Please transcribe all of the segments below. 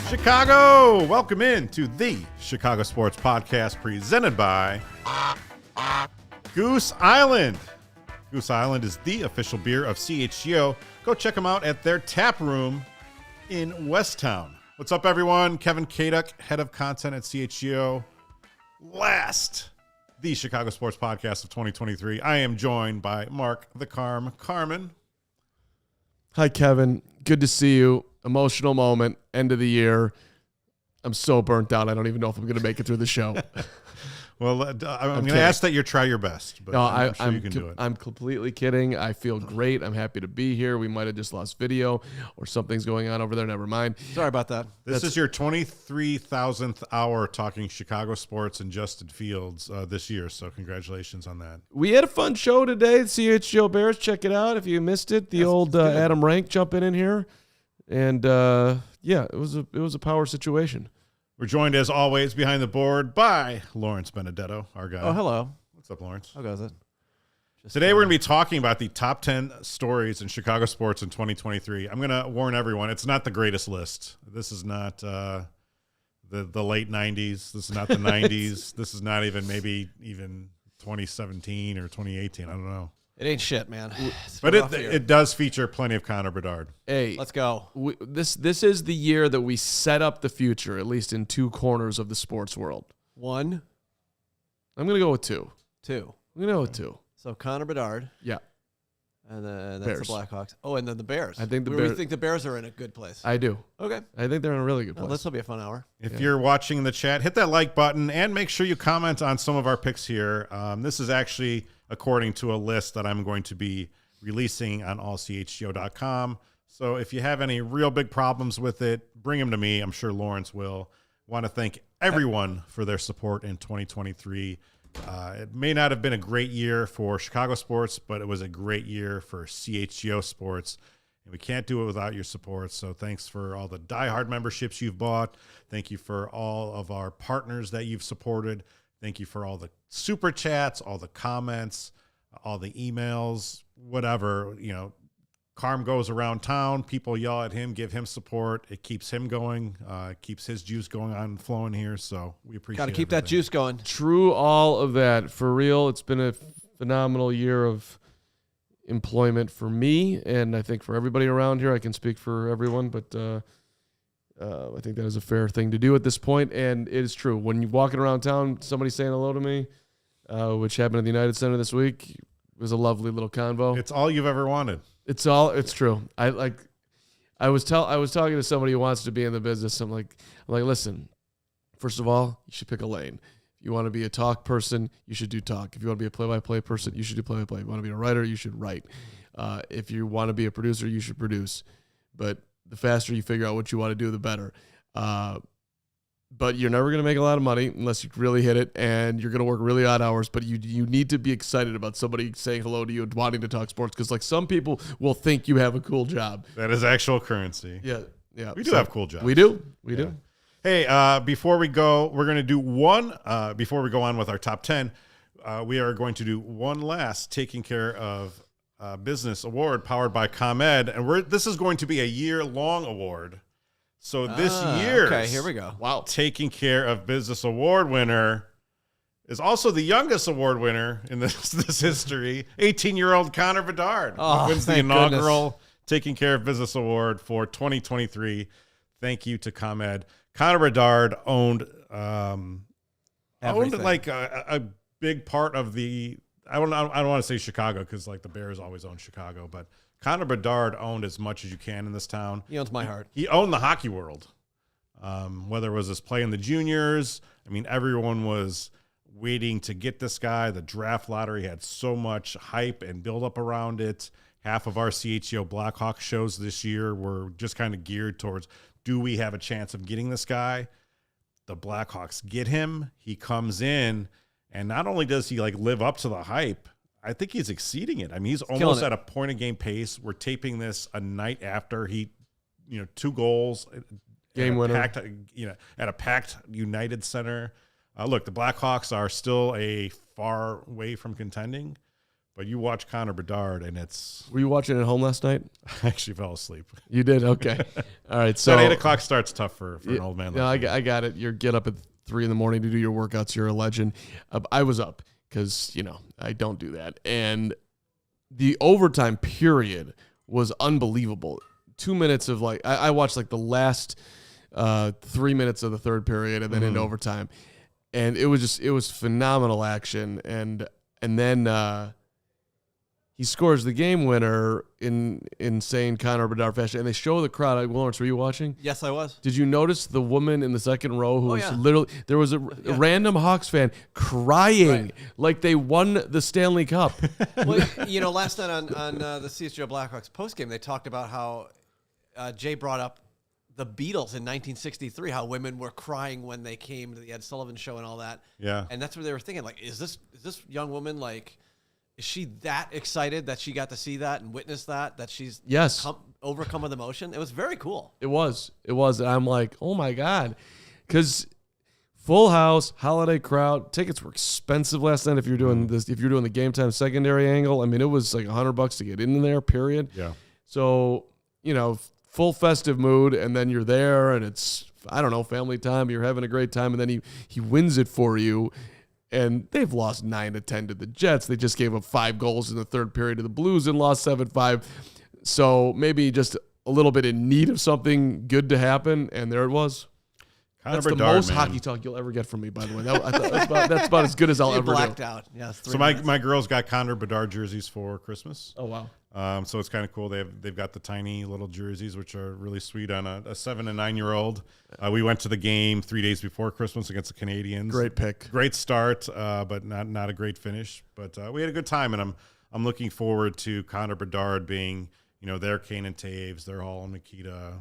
Chicago, welcome in to the Chicago Sports Podcast presented by Goose Island. Goose Island is the official beer of CHGO. Go check them out at their tap room in Westtown. What's up, everyone? Kevin Kaduk, head of content at CHGO. The Chicago Sports Podcast of 2023. I am joined by Mark the Carman. Hi, Kevin. Good to see you. Emotional moment, end of the year. I'm so burnt out. I don't even know if I'm going to make it through the show. Well, I'm going to ask that you try your best, but no, I'm sure you can do it. I'm completely kidding. I feel great. I'm happy to be here. We might have just lost video or something's going on over there. Never mind. Sorry about that. This is your 23,000th hour talking Chicago sports and Justin Fields this year, so congratulations on that. We had a fun show today. CHGO Bears, check it out if you missed it. The old Adam Rank jumping in here. And, yeah, it was a power situation. We're joined, as always, behind the board by Lawrence Benedetto, our guy. Oh, hello. What's up, Lawrence? How goes it? Today we're going to be talking about the top 10 stories in Chicago sports in 2023. I'm going to warn everyone, it's not the greatest list. This is not the late 90s. This is not the 90s. This is not even even 2017 or 2018. I don't know. It ain't shit, man. But it does feature plenty of Connor Bedard. Hey, let's go. This is the year that we set up the future, at least in two corners of the sports world. One. I'm going to go with two. Two. I'm going to go with two. So Connor Bedard. Yeah. And then that's Bears. the Blackhawks. Oh, and then the Bears. I think we think the Bears are in a good place. I do. Okay. I think they're in a really good place. This will be a fun hour. If you're watching the chat, hit that like button and make sure you comment on some of our picks here. This is actually according to a list that I'm going to be releasing on allchgo.com. So if you have any real big problems with it, bring them to me. I'm sure Lawrence will. Want to thank everyone for their support in 2023. It may not have been a great year for Chicago sports, but it was a great year for CHGO sports. And we can't do it without your support. So thanks for all the diehard memberships you've bought. Thank you for all of our partners that you've supported. Thank you for all the super chats, all the comments, all the emails, whatever. You know, Carm goes around town. People yell at him, give him support. It keeps him going, keeps his juice going on and flowing here. So we appreciate it. Got to keep that juice going. True, all of that. For real, it's been a phenomenal year of employment for me, and I think for everybody around here. I can speak for everyone, but I think that is a fair thing to do at this point, and it is true. When you're walking around town, somebody saying hello to me, which happened at the United Center this week, it was a lovely little convo. It's all you've ever wanted. It's true. I was talking to somebody who wants to be in the business. I'm like, listen, first of all, you should pick a lane. If you want to be a talk person, you should do talk. If you want to be a play-by-play person, you should do play-by-play. If you want to be a writer, you should write. If you want to be a producer, you should produce. But the faster you figure out what you want to do, the better. But you're never going to make a lot of money unless you really hit it, and you're going to work really odd hours. But you need to be excited about somebody saying hello to you and wanting to talk sports, because like some people will think you have a cool job. That is actual currency. Yeah. We do have cool jobs. We do. We do. Hey, before we go, we're going to do one. Before we go on with our top 10, we are going to do one last Taking Care of Business award powered by ComEd, and this is going to be a year-long award. So this year's okay, here we go. Wow. Taking Care of Business award winner is also the youngest award winner in this history. 18-year-old Connor Bedard wins the inaugural Taking Care of Business award for 2023. Thank you to ComEd. Connor Bedard owned like a big part of the. I don't want to say Chicago because like the Bears always own Chicago, but Connor Bedard owned as much as you can in this town. He owns my heart. He owned the hockey world. Whether it was his play in the juniors, I mean, everyone was waiting to get this guy. The draft lottery had so much hype and build up around it. half of our CHGO Blackhawks shows this year were just kind of geared towards, do we have a chance of getting this guy? The Blackhawks get him. He comes in, and not only does he like live up to the hype, I think he's exceeding it. I mean, he's almost at a point of game pace. We're taping this a night after he, 2 goals, game winner, at a packed United Center. Look, the Blackhawks are still a far way from contending, but you watch Connor Bedard, and it's. Were you watching at home last night? I actually fell asleep. You did? Okay. All right. So that 8:00 start's tough for an old man. No, I got it. You get up at 3 a.m. to do your workouts. You're a legend. I was up because I don't do that, and the overtime period was unbelievable. 2 minutes of I watched like the last 3 minutes of the third period, and then into overtime, and it was phenomenal action, and then. He scores the game winner in insane Connor Bedard fashion, and they show the crowd. Lawrence, were you watching? Yes, I was. Did you notice the woman in the second row who was literally – there was a random Hawks fan crying like they won the Stanley Cup. Well, last night on the CSGO Blackhawks postgame, they talked about how Jay brought up the Beatles in 1963, how women were crying when they came to the Ed Sullivan Show and all that. Yeah. And that's what they were thinking. Like, is this young woman is she that excited that she got to see that and witness that she's overcome with emotion? It was very cool. It was. And I'm like, oh my God. Because full house, holiday crowd, tickets were expensive last night if you're doing this, if you're doing the game time secondary angle. I mean, it was like $100 to get in there, period. Yeah. So, full festive mood, and then you're there and it's, I don't know, family time, you're having a great time, and then he wins it for you. And they've lost 9-10 to the Jets. They just gave up 5 goals in the third period to the Blues and lost 7-5. So maybe just a little bit in need of something good to happen, and there it was. That's the most hockey talk you'll ever get from me, by the way. That's about as good as I'll ever blacked do. Out. Yeah, so my girls got Connor Bedard jerseys for Christmas. Oh, wow. So it's kind of cool. They've got the tiny little jerseys, which are really sweet on a 7 and 9 year old. We went to the game 3 days before Christmas against the Canadians. Great pick. Great start, but not a great finish. But we had a good time, and I'm looking forward to Connor Bedard being their Kane and Taves, their Hall and Nikita,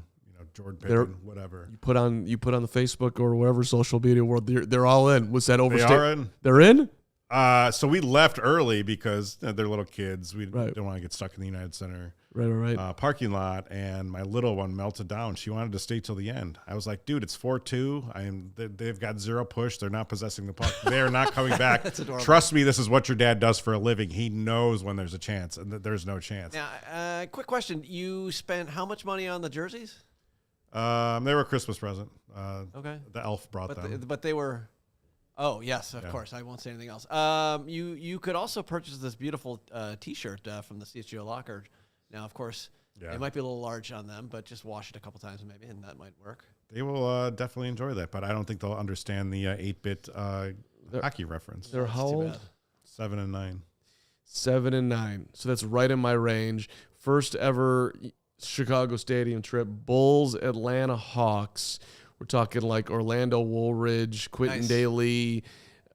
Jordan Pippen, whatever. You put on the Facebook or whatever social media world. They're all in. Was that overstated? They are in. They're in. So we left early because they're little kids. We don't want to get stuck in the United Center parking lot. And my little one melted down. She wanted to stay till the end. I was like, dude, it's 4-2. They've got 0 push. They're not possessing the puck. They are not coming back. That's adorable. Trust me, this is what your dad does for a living. He knows when there's a chance and that there's no chance. Now, quick question. You spent how much money on the jerseys? They were a Christmas present. Okay. The elf brought them. But they were... Oh, yes, of course. I won't say anything else. You could also purchase this beautiful T-shirt from the CSGO locker. Now, of course, it might be a little large on them, but just wash it a couple times maybe, and that might work. They will definitely enjoy that, but I don't think they'll understand the 8-bit hockey reference. They're how old? 7 and 9. 7 and 9. So that's right in my range. First ever Chicago Stadium trip. Bulls, Atlanta Hawks. We're talking like Orlando Woolridge, Quentin Daly,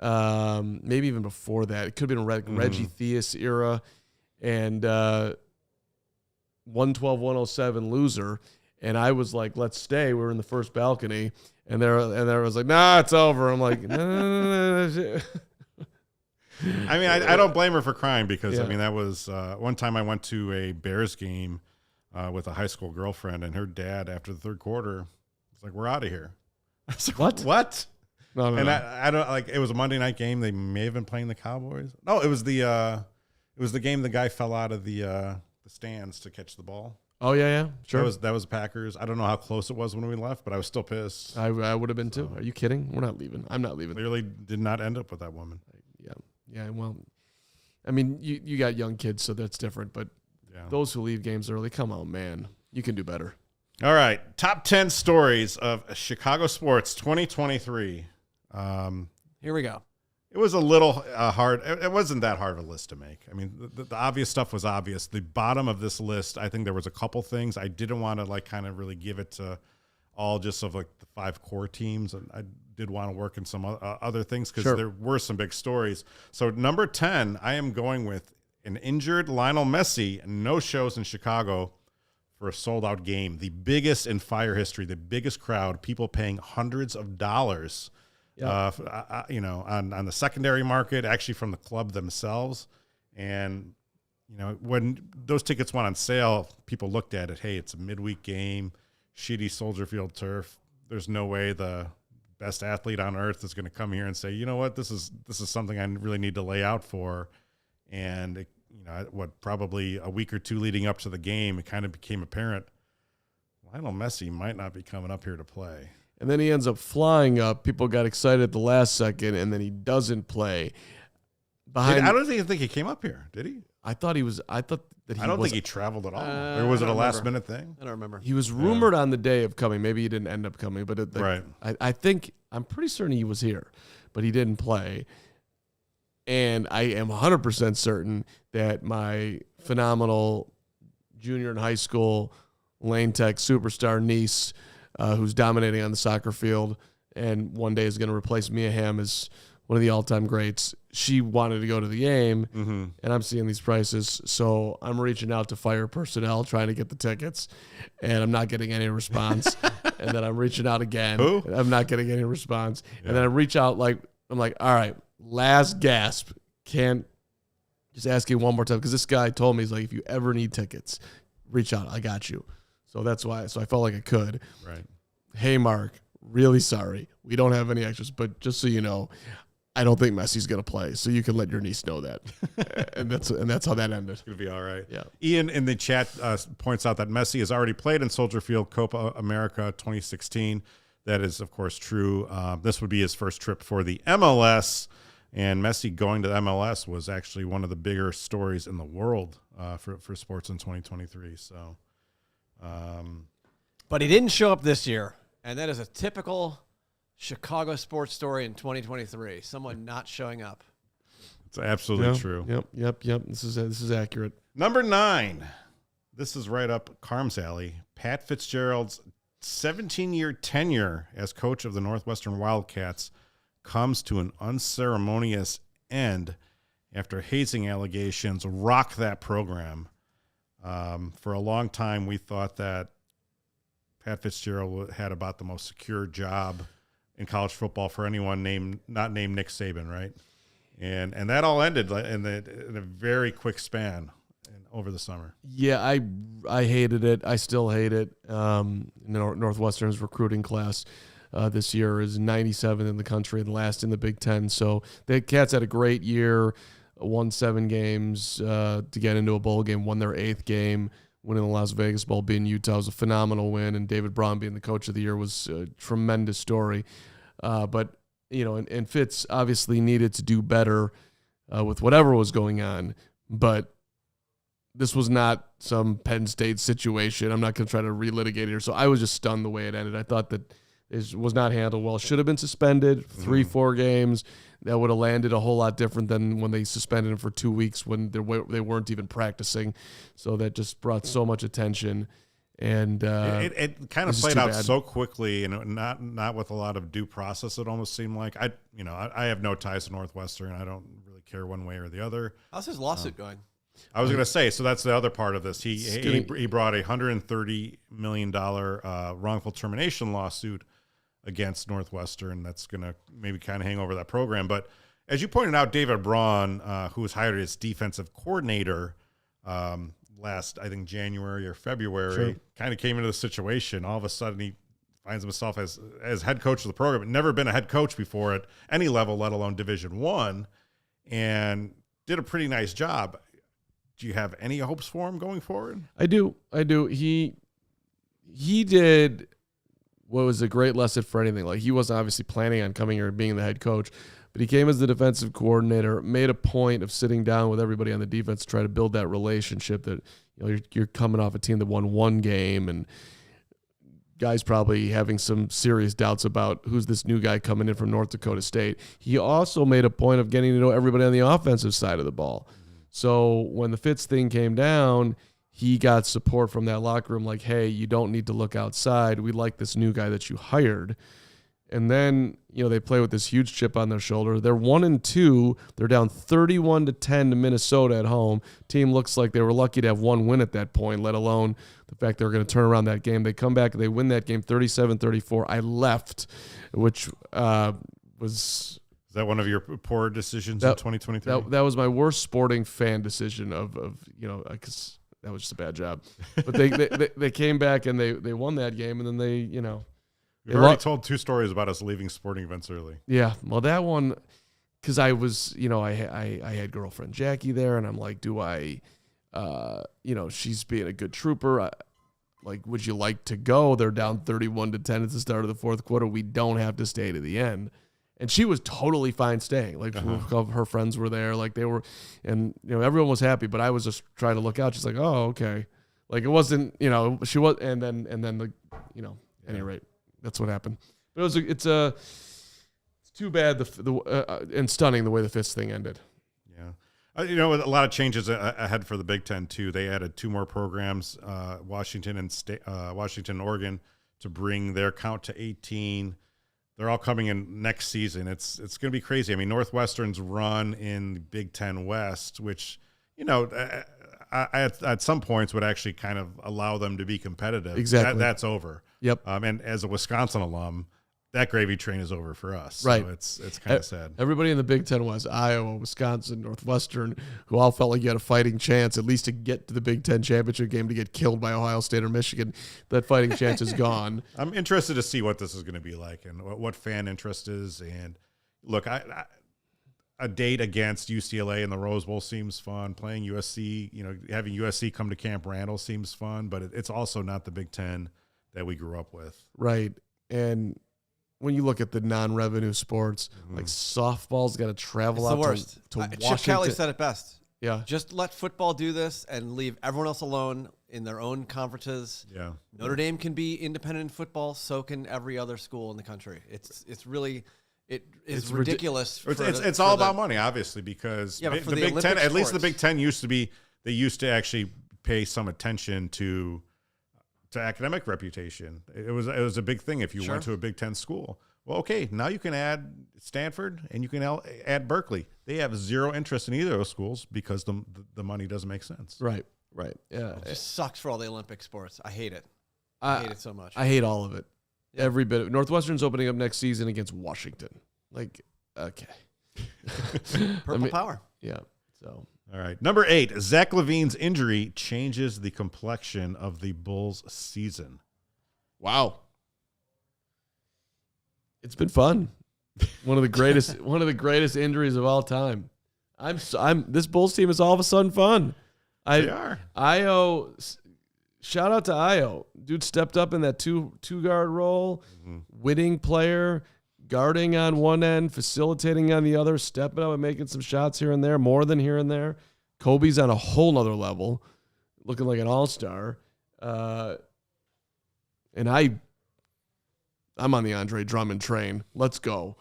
maybe even before that. It could have been Reggie Theus era. And 112-107 loser. And I was like, let's stay. We were in the first balcony. And there was like, nah, it's over. I'm like, no. I mean, I don't blame her for crying because, I mean, that was one time I went to a Bears game with a high school girlfriend, and her dad, after the third quarter, was like, we're out of here. I was like, what? No. I don't like. It was a Monday night game. They may have been playing the Cowboys. No, it was the game the guy fell out of the stands to catch the ball. Oh yeah, sure. That was Packers. I don't know how close it was when we left, but I was still pissed. I would have been too. Are you kidding? We're not leaving. I'm not leaving. Clearly did not end up with that woman. Yeah. Well, I mean, you got young kids, so that's different. But those who leave games early, come on, man, you can do better. All right, top 10 stories of Chicago sports 2023. Here we go. It was a little hard. It wasn't that hard of a list to make. I mean, the obvious stuff was obvious. The bottom of this list, I think there was a couple things. I didn't want to like kind of really give it to all just of like the 5 core teams. And I did want to work in some other things because there were some big stories. So number 10, I am going with an injured Lionel Messi no shows in Chicago for a sold-out game, the biggest in Fire history, the biggest crowd, people paying hundreds of dollars, on the secondary market, actually from the club themselves. And, when those tickets went on sale, people looked at it, hey, it's a midweek game, shitty Soldier Field turf. There's no way the best athlete on earth is going to come here and say, you know what, this is something I really need to lay out for. And probably a week or two leading up to the game, it kind of became apparent Lionel Messi might not be coming up here to play. And then he ends up flying up. People got excited at the last second, and then he doesn't play. I don't even think he came up here, did he? I thought that I don't think he traveled at all. Or was it a last-minute thing? I don't remember. He was rumored on the day of coming. Maybe he didn't end up coming, but right. I'm pretty certain he was here, but he didn't play. And I am 100% certain that my phenomenal junior in high school Lane Tech superstar niece, who's dominating on the soccer field and one day is going to replace Mia Hamm as one of the all-time greats, she wanted to go to the game, and I'm seeing these prices. So I'm reaching out to Fire personnel trying to get the tickets, and I'm not getting any response. And then I'm reaching out again. Who? I'm not getting any response. Yeah. And then I reach out I'm like, all right, last gasp. Can't just ask you one more time, because this guy told me, he's like, if you ever need tickets, reach out. I got you. So that's why. So I felt like I could. Right. Hey, Mark, really sorry. We don't have any extras, but just so you know, I don't think Messi's going to play, so you can let your niece know that. and that's how that ended. It's going to be all right. Yeah. Ian in the chat points out that Messi has already played in Soldier Field Copa America 2016. That is, of course, true. This would be his first trip for the MLS, and Messi going to the MLS was actually one of the bigger stories in the world for sports in 2023. So, but he didn't show up this year, and that is a typical Chicago sports story in 2023. Someone not showing up. It's absolutely true. Yep. This is accurate. Number 9. This is right up Carm's alley. Pat Fitzgerald's 17-year tenure as coach of the Northwestern Wildcats comes to an unceremonious end after hazing allegations rocked that program. For a long time, we thought that Pat Fitzgerald had about the most secure job in college football for anyone not named Nick Saban, right? And that all ended in a very quick span over the summer. Yeah, I hated it. I still hate it. Northwestern's recruiting class this year is 97th in the country and last in the Big Ten. So the Cats had a great year, won 7 games to get into a bowl game, won their 8th game, winning the Las Vegas Bowl, beating Utah was a phenomenal win, and David Braun being the coach of the year was a tremendous story. But and Fitz obviously needed to do better with whatever was going on, but this was not some Penn State situation. I'm not going to try to relitigate it here. So I was just stunned the way it ended. I thought that it was not handled well. Should have been suspended 3-4 games. That would have landed a whole lot different than when they suspended him for 2 weeks when they weren't even practicing. So that just brought so much attention. And it kind of played out so quickly, and not with a lot of due process. It almost seemed like I have no ties to Northwestern. I don't really care one way or the other. How's his lawsuit going? I was going to say, so that's the other part of this. He brought a $130 million wrongful termination lawsuit against Northwestern. That's going to maybe kind of hang over that program. But as you pointed out, David Braun, who was hired as defensive coordinator last, I think, January or February, kind of came into the situation. All of a sudden, he finds himself as head coach of the program. Never been a head coach before at any level, let alone Division I, and did a pretty nice job. Do you have any hopes for him going forward? I do. He did what was a great lesson for anything. Like, he wasn't obviously planning on coming here and being the head coach, but he came as the defensive coordinator, made a point of sitting down with everybody on the defense to try to build that relationship that, you're coming off a team that won 1 game, and guys probably having some serious doubts about who's this new guy coming in from North Dakota State. He also made a point of getting to know everybody on the offensive side of the ball. So when the Fitz thing came down, he got support from that locker room like, hey, you don't need to look outside. We like this new guy that you hired. And then, they play with this huge chip on their shoulder. They're 1-2. They're down 31-10 to Minnesota at home. Team looks like they were lucky to have one win at that point, let alone the fact they were going to turn around that game. They come back and they win that game 37-34. I left, which was... Is that one of your poor decisions in 2023? That was my worst sporting fan decision of because that was just a bad job. But they came back and they won that game, and then they. We've already told 2 stories about us leaving sporting events early. Yeah, well, that one, because I was, I had girlfriend Jackie there, and I'm like, do I, she's being a good trooper. Would you like to go? They're down 31-10 at the start of the fourth quarter. We don't have to stay to the end. And she was totally fine staying. Her friends were there, they were, and everyone was happy. But I was just trying to look out. She's like, oh, okay, it wasn't, she was, and then at any rate. That's what happened. But it's too bad and stunning the way the Fitz thing ended. Yeah. A lot of changes ahead for the Big Ten too. They added 2 more programs, Washington and Oregon, to bring their count to 18. They're all coming in next season. It's going to be crazy. I mean, Northwestern's run in Big Ten West, which at some points would actually kind of allow them to be competitive. Exactly. That's over. Yep. And as a Wisconsin alum, that gravy train is over for us. Right. So it's kind of sad. Everybody in the Big Ten West, Iowa, Wisconsin, Northwestern, who all felt like you had a fighting chance at least to get to the Big Ten championship game, to get killed by Ohio State or Michigan, that fighting chance is gone. I'm interested to see what this is going to be like and what fan interest is. And look, a date against UCLA in the Rose Bowl seems fun. Playing USC, having USC come to Camp Randall seems fun, but it's also not the Big Ten that we grew up with. Right. And when you look at the non-revenue sports, softball's got to travel out to Washington. Chip Kelly said it best. Yeah. Just let football do this and leave everyone else alone in their own conferences. Yeah. Notre Dame can be independent in football, so can every other school in the country. It's really... It's ridiculous. It's all about money, obviously, because the Big Ten, at least the Big Ten they used to actually pay some attention to academic reputation. It was a big thing if you went to a Big Ten school. Well, okay, now you can add Stanford and you can add Berkeley. They have zero interest in either of those schools because the money doesn't make sense. Right. Yeah. It just sucks for all the Olympic sports. I hate it. I hate it so much. I hate all of it. Yeah. Every bit of Northwestern's opening up next season against Washington. Okay. Purple power. Yeah. So, all right. Number 8, Zach LaVine's injury changes the complexion of the Bulls' season. Wow. It's been fun. One of the greatest injuries of all time. This Bulls team is all of a sudden fun. They are. Shout out to Io. Dude stepped up in that two guard role, winning player, guarding on one end, facilitating on the other, stepping up and making some shots here and there, more than here and there. Kobe's on a whole nother level, looking like an all-star. And I'm on the Andre Drummond train. Let's go.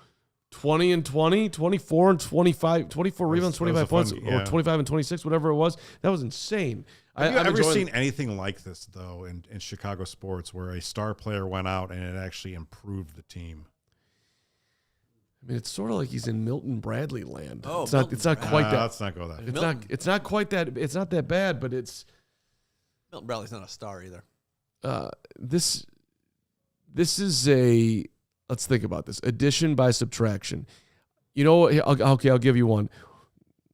20 and 20, 24 and 25, 24 rebounds, 25 points, or 25 and 26, whatever it was. That was insane. Have you ever seen anything like this, though, in Chicago sports, where a star player went out and it actually improved the team? I mean, it's sort of like he's in Milton Bradley land. Oh, it's not quite that. Let's not go that. It's not quite that. It's not that bad, but it's. Milton Bradley's not a star either. This is a. Let's think about this. Addition by subtraction. You know, I'll give you one.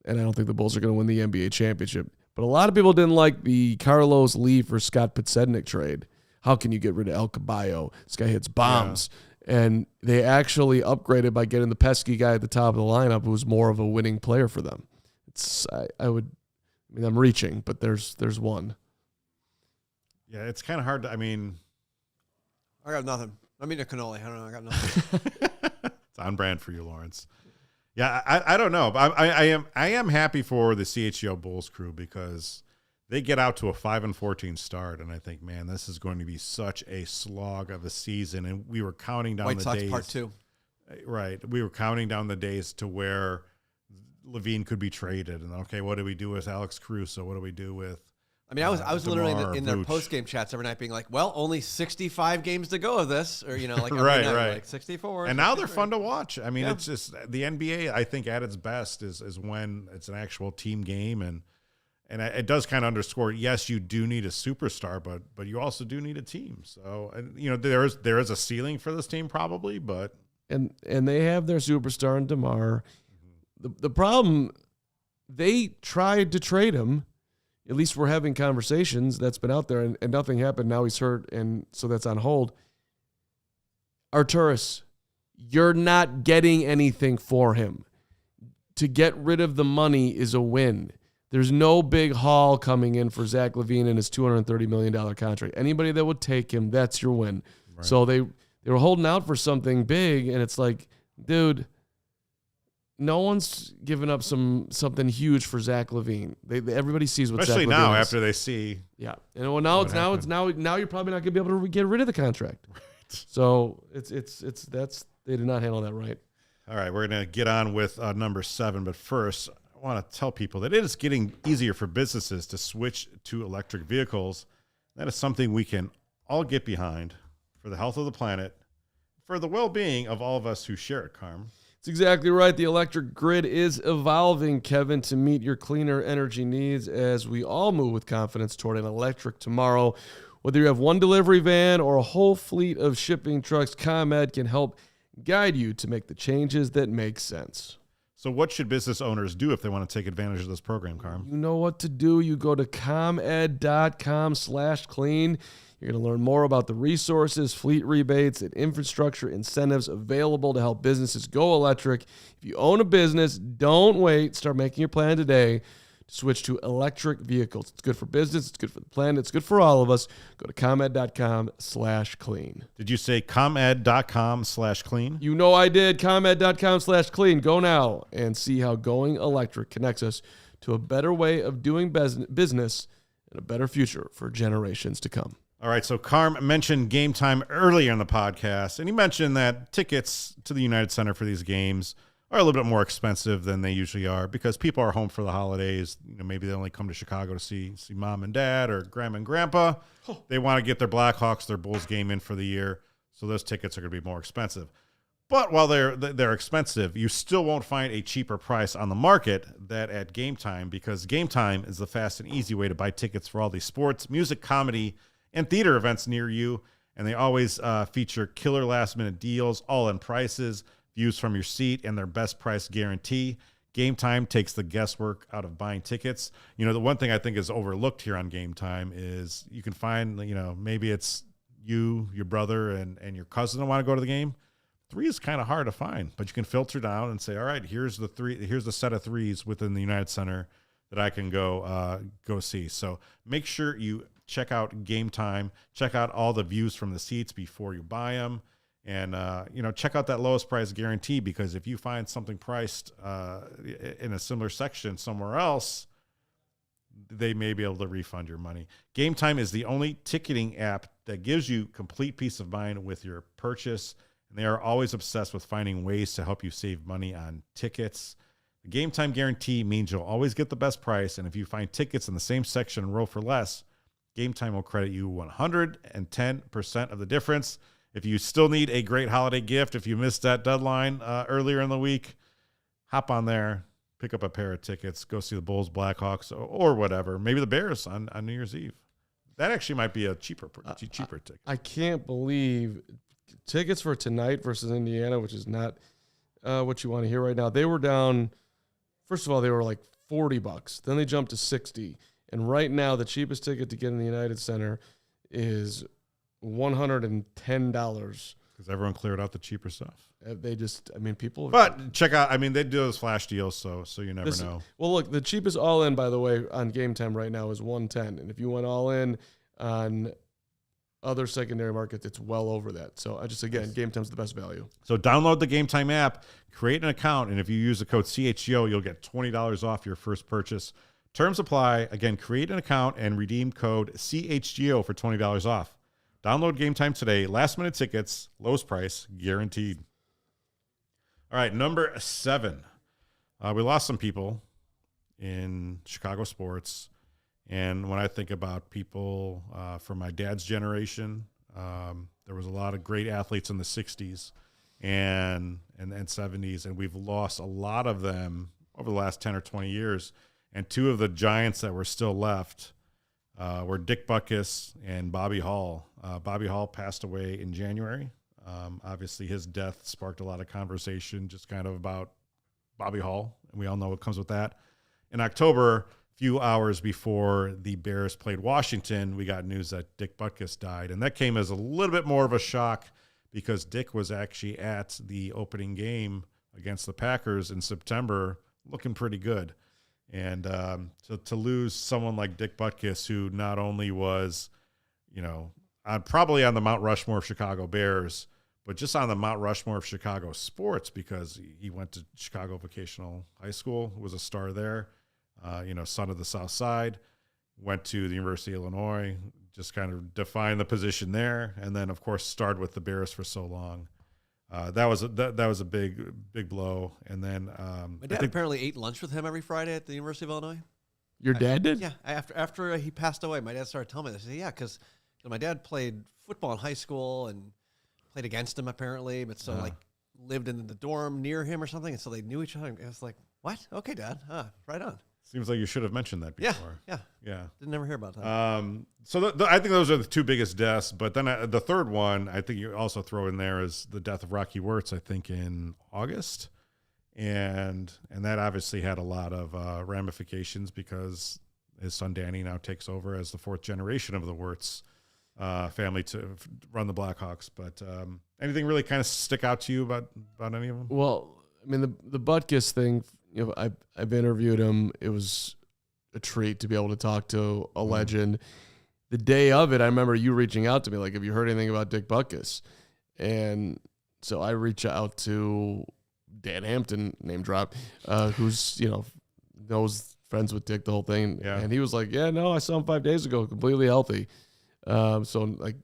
And I don't think the Bulls are going to win the NBA championship. But a lot of people didn't like the Carlos Lee for Scott Podsednik trade. How can you get rid of El Caballo? This guy hits bombs. Yeah. And they actually upgraded by getting the pesky guy at the top of the lineup who was more of a winning player for them. I'm reaching, but there's one. Yeah, it's kind of hard to, I got nothing. I mean, a cannoli. I don't know. I got nothing. It's on brand for you, Lawrence. Yeah, I don't know. I am happy for the CHGO Bulls crew because they get out to a 5-14 start, and I think, man, this is going to be such a slog of a season. And we were counting down White the Sox days. Part 2. Right. We were counting down the days to where LaVine could be traded. And, okay, what do we do with Alex Caruso? What do we do with I mean, I was literally DeMar, in their Vooch. post game chats every night, being like, "Well, only 65 games to go of this," or like every Right, night, right. like 64. And now they're 63. fun to watch. I mean, it's just the NBA. I think at its best is when it's an actual team game, and it does kind of underscore. Yes, you do need a superstar, but you also do need a team. So, and there is a ceiling for this team probably, but and they have their superstar in DeMar. The problem, they tried to trade him. At least we're having conversations. That's been out there, and nothing happened. Now he's hurt, and so that's on hold. Arturas, you're not getting anything for him. To get rid of the money is a win. There's no big haul coming in for Zach LaVine and his $230 million contract. Anybody that would take him, that's your win. Right. So they were holding out for something big, and it's like, dude, no one's giving up something huge for Zach LaVine. Everybody sees what especially Zach now LaVine is. after they see. Yeah, and well, now you're probably not gonna be able to get rid of the contract. Right. So they did not handle that right. All right, we're gonna get on with number 7, but first I want to tell people that it is getting easier for businesses to switch to electric vehicles. That is something we can all get behind for the health of the planet, for the well-being of all of us who share it, Carm. That's exactly right. The electric grid is evolving, Kevin, to meet your cleaner energy needs as we all move with confidence toward an electric tomorrow. Whether you have one delivery van or a whole fleet of shipping trucks, ComEd can help guide you to make the changes that make sense. So what should business owners do if they want to take advantage of this program, Carm? You know what to do. You go to comed.com/clean. You're going to learn more about the resources, fleet rebates, and infrastructure incentives available to help businesses go electric. If you own a business, don't wait. Start making your plan today to switch to electric vehicles. It's good for business. It's good for the planet. It's good for all of us. Go to comed.com/clean. Did you say comed.com/clean? You know I did. comed.com/clean. Go now and see how going electric connects us to a better way of doing business and a better future for generations to come. All right, so Carm mentioned Game Time earlier in the podcast, and he mentioned that tickets to the United Center for these games are a little bit more expensive than they usually are because people are home for the holidays. Maybe they only come to Chicago to see mom and dad or grandma and grandpa. They want to get their Blackhawks, their Bulls game in for the year, so those tickets are going to be more expensive. But while they're expensive, you still won't find a cheaper price on the market than at Game Time, because Game Time is the fast and easy way to buy tickets for all these sports, music, comedy, and theater events near you. And they always feature killer last-minute deals, all-in prices, views from your seat, and their best price guarantee. Game Time takes the guesswork out of buying tickets. The one thing I think is overlooked here on Game Time is you can find, maybe it's you, your brother, and your cousin that want to go to the game. 3 is kind of hard to find, but you can filter down and say, all right, here's the set of 3s within the United Center that I can go see. So make sure you check out Game Time, check out all the views from the seats before you buy them, and check out that lowest price guarantee, because if you find something priced in a similar section somewhere else, they may be able to refund your money. Game Time is the only ticketing app that gives you complete peace of mind with your purchase, and they are always obsessed with finding ways to help you save money on tickets. The Game Time guarantee means you'll always get the best price, and if you find tickets in the same section and row for less, Game Time will credit you 110% of the difference. If you still need a great holiday gift, if you missed that deadline earlier in the week, hop on there, pick up a pair of tickets, go see the Bulls, Blackhawks, or whatever. Maybe the Bears on New Year's Eve. That actually might be a cheaper ticket. I can't believe tickets for tonight versus Indiana, which is not what you want to hear right now. They were down. First of all, they were like $40. Then they jumped to $60. And right now, the cheapest ticket to get in the United Center is $110. Because everyone cleared out the cheaper stuff. People. But check out, they do those flash deals, so you never know. Well, look, the cheapest all-in, by the way, on Game Time right now is $110. And if you went all-in on other secondary markets, it's well over that. So Game Time's the best value. So download the Game Time app, create an account, and if you use the code CHGO, you'll get $20 off your first purchase. Terms apply. Again, create an account and redeem code CHGO for $20 off. Download Game Time today. Last-minute tickets, lowest price, guaranteed. All right, number 7. We lost some people in Chicago sports, And when I think about people from my dad's generation, there was a lot of great athletes in the 60s and 70s, and we've lost a lot of them over the last 10 or 20 years. And two of the giants that were still left were Dick Butkus and Bobby Hall. Bobby Hall passed away in January. Obviously, his death sparked a lot of conversation just kind of about Bobby Hall, and we all know what comes with that. In October, a few hours before the Bears played Washington, we got news that Dick Butkus died, and that came as a little bit more of a shock because Dick was actually at the opening game against the Packers in September looking pretty good. And to lose someone like Dick Butkus, who not only was, probably on the Mount Rushmore of Chicago Bears, but just on the Mount Rushmore of Chicago sports, because he went to Chicago Vocational High School, was a star there, son of the South Side, went to the University of Illinois, just kind of defined the position there, and then, of course, starred with the Bears for so long. That was a big blow. And then my dad apparently ate lunch with him every Friday at the University of Illinois. Your dad did? Yeah. After he passed away, my dad started telling me this. I said, yeah, because my dad played football in high school and played against him apparently, but lived in the dorm near him or something, and so they knew each other. I was like, what? Okay, Dad. Right on. Seems like you should have mentioned that before. Yeah. Didn't ever hear about that. I think those are the two biggest deaths. But then the third one, I think you also throw in there is the death of Rocky Wirtz, I think in August. And that obviously had a lot of ramifications because his son Danny now takes over as the fourth generation of the Wirtz family to run the Blackhawks. But anything really kind of stick out to you about any of them? Well, I mean, the Butkus thing, I've interviewed him. It was a treat to be able to talk to a legend. The day of it, I remember you reaching out to me, like, have you heard anything about Dick Butkus? And so I reach out to Dan Hampton, name drop, who's, knows, friends with Dick, the whole thing. Yeah. And he was like, yeah, no, I saw him 5 days ago, completely healthy. So like,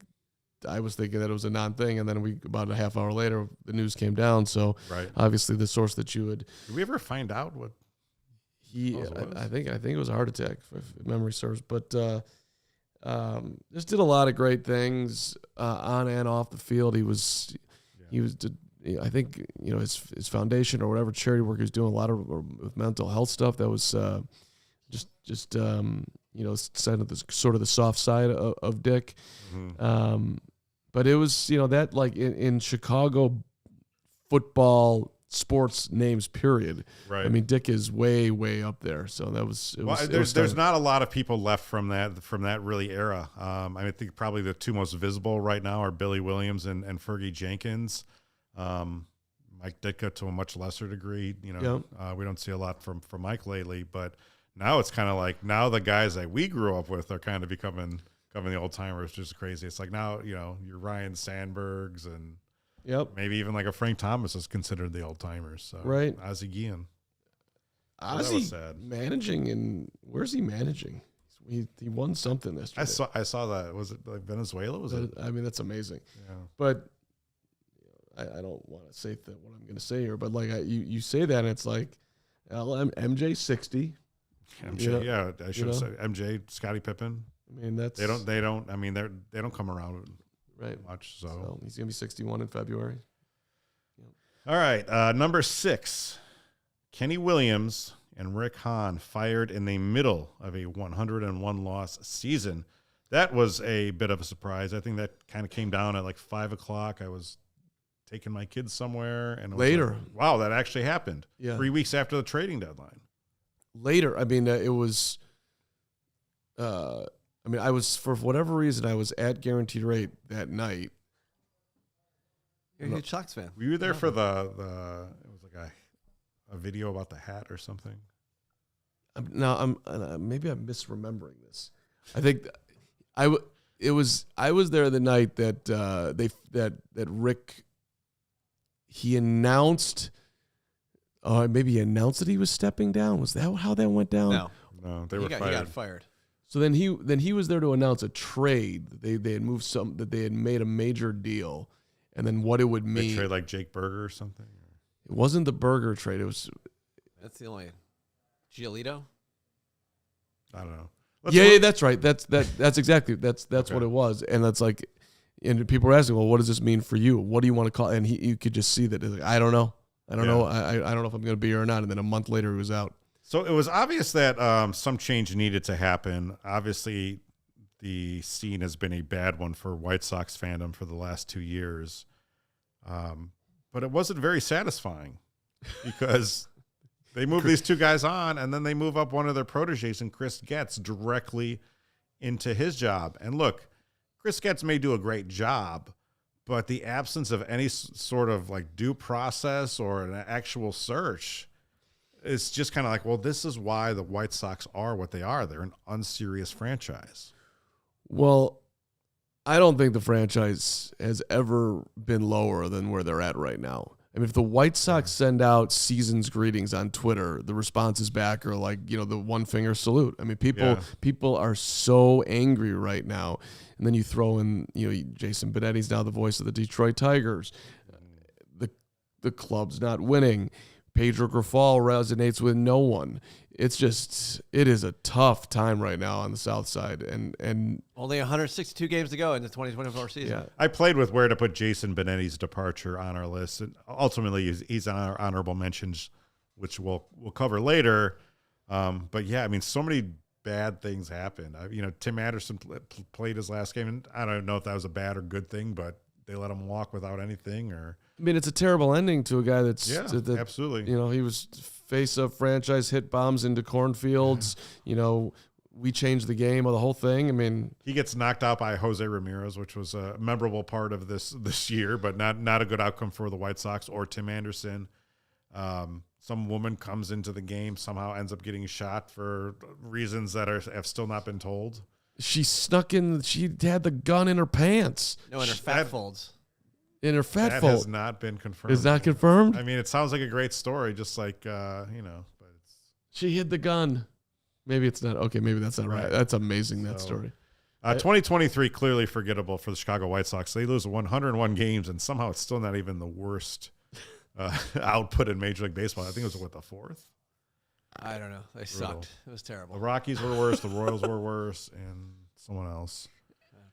I was thinking that it was a non-thing, and then about a half hour later, the news came down. So obviously, the source that you would. Did we ever find out what I think it was a heart attack, if memory serves. But just did a lot of great things on and off the field. I think his foundation or whatever charity work he was doing a lot of with mental health stuff. That was just sort of the soft side of Dick. Mm-hmm. But it was, that like in Chicago football sports names, period. Right. I mean, Dick is way, way up there. So that was. There's not a lot of people left from that really era. I think probably the two most visible right now are Billy Williams and Fergie Jenkins. Mike Ditka to a much lesser degree. We don't see a lot from Mike lately, but now it's kind of like now the guys that we grew up with are kind of becoming the old timers, which is crazy. It's like now, your Ryan Sandbergs and maybe even like a Frank Thomas is considered the old timers. So, right. Ozzie Guillen. Ozzie managing, and where's he managing? He won something this year. I saw that. Was it like Venezuela? Was it? I mean, that's amazing. Yeah. But I don't want to say what I'm going to say here, but like you say that, and it's like MJ 60. MJ, I should have said MJ, Scottie Pippen. I mean, they don't come around much. So he's gonna be 61 in February. All right, number 6, Kenny Williams and Rick Hahn fired in the middle of a 101 loss season. That was a bit of a surprise. I think that kind of came down at like 5:00. I was taking my kids somewhere, and later, like, wow, that actually happened. Yeah, 3 weeks after the trading deadline. Later, I mean, it was. I was, for whatever reason, I was at Guaranteed Rate that night. You're a huge Sox fan. Were you there for the it was like a video about the hat or something? Maybe I'm misremembering this. I think I was there the night that that Rick, he announced, maybe he announced that he was stepping down. Was that how that went down? No, they were fired. He got fired. So then he was there to announce a trade. They had moved that they had made a major deal, and then what it would mean. They trade like Jake Berger or something. It wasn't the Berger trade. It was. That's the only. Giolito. I don't know. Yeah, that's right. That's exactly that's what it was, and that's like, and people were asking, well, what does this mean for you? What do you want to call? And you could just see that. Like, I don't know. I don't know. I don't know if I'm going to be here or not. And then a month later, he was out. So it was obvious that some change needed to happen. Obviously, the scene has been a bad one for White Sox fandom for the last 2 years, but it wasn't very satisfying because. They move these two guys on, and then they move up one of their proteges, and Chris Getz directly into his job. And look, Chris Getz may do a great job, but the absence of any sort of like due process or an actual search is just kind of like, well, this is why the White Sox are what they are. They're an unserious franchise. Well, I don't think the franchise has ever been lower than where they're at right now. I mean, if the White Sox send out season's greetings on Twitter, the responses back are like, the one finger salute. I mean, people are so angry right now. And then you throw in, Jason Benetti's now the voice of the Detroit Tigers. The club's not winning. Pedro Grifol resonates with no one. It is a tough time right now on the South Side, and only 162 games to go in the 2024 season. Yeah. I played with where to put Jason Benetti's departure on our list, and ultimately he's on our honorable mentions, which we'll cover later. But yeah, I mean, so many bad things happened. Tim Anderson played his last game, and I don't know if that was a bad or good thing, but they let him walk without anything. Or I mean, it's a terrible ending to a guy that's absolutely. He was face of franchise, hit bombs into cornfields. We changed the game of the whole thing. I mean, he gets knocked out by Jose Ramirez, which was a memorable part of this year, but not a good outcome for the White Sox or Tim Anderson. Some woman comes into the game, somehow ends up getting shot for reasons that have still not been told. She snuck in. She had the gun in her pants. No, in her fat folds. In her fat that fold. Has not been confirmed. Is not confirmed? I mean, it sounds like a great story, just like, but it's... She hid the gun. Maybe it's not. Okay, maybe that's not right. That's amazing, that story. 2023, clearly forgettable for the Chicago White Sox. They lose 101 games, and somehow it's still not even the worst output in Major League Baseball. I think it was, the fourth? I don't know. They sucked. It was terrible. The Rockies were worse. The Royals were worse, and someone else.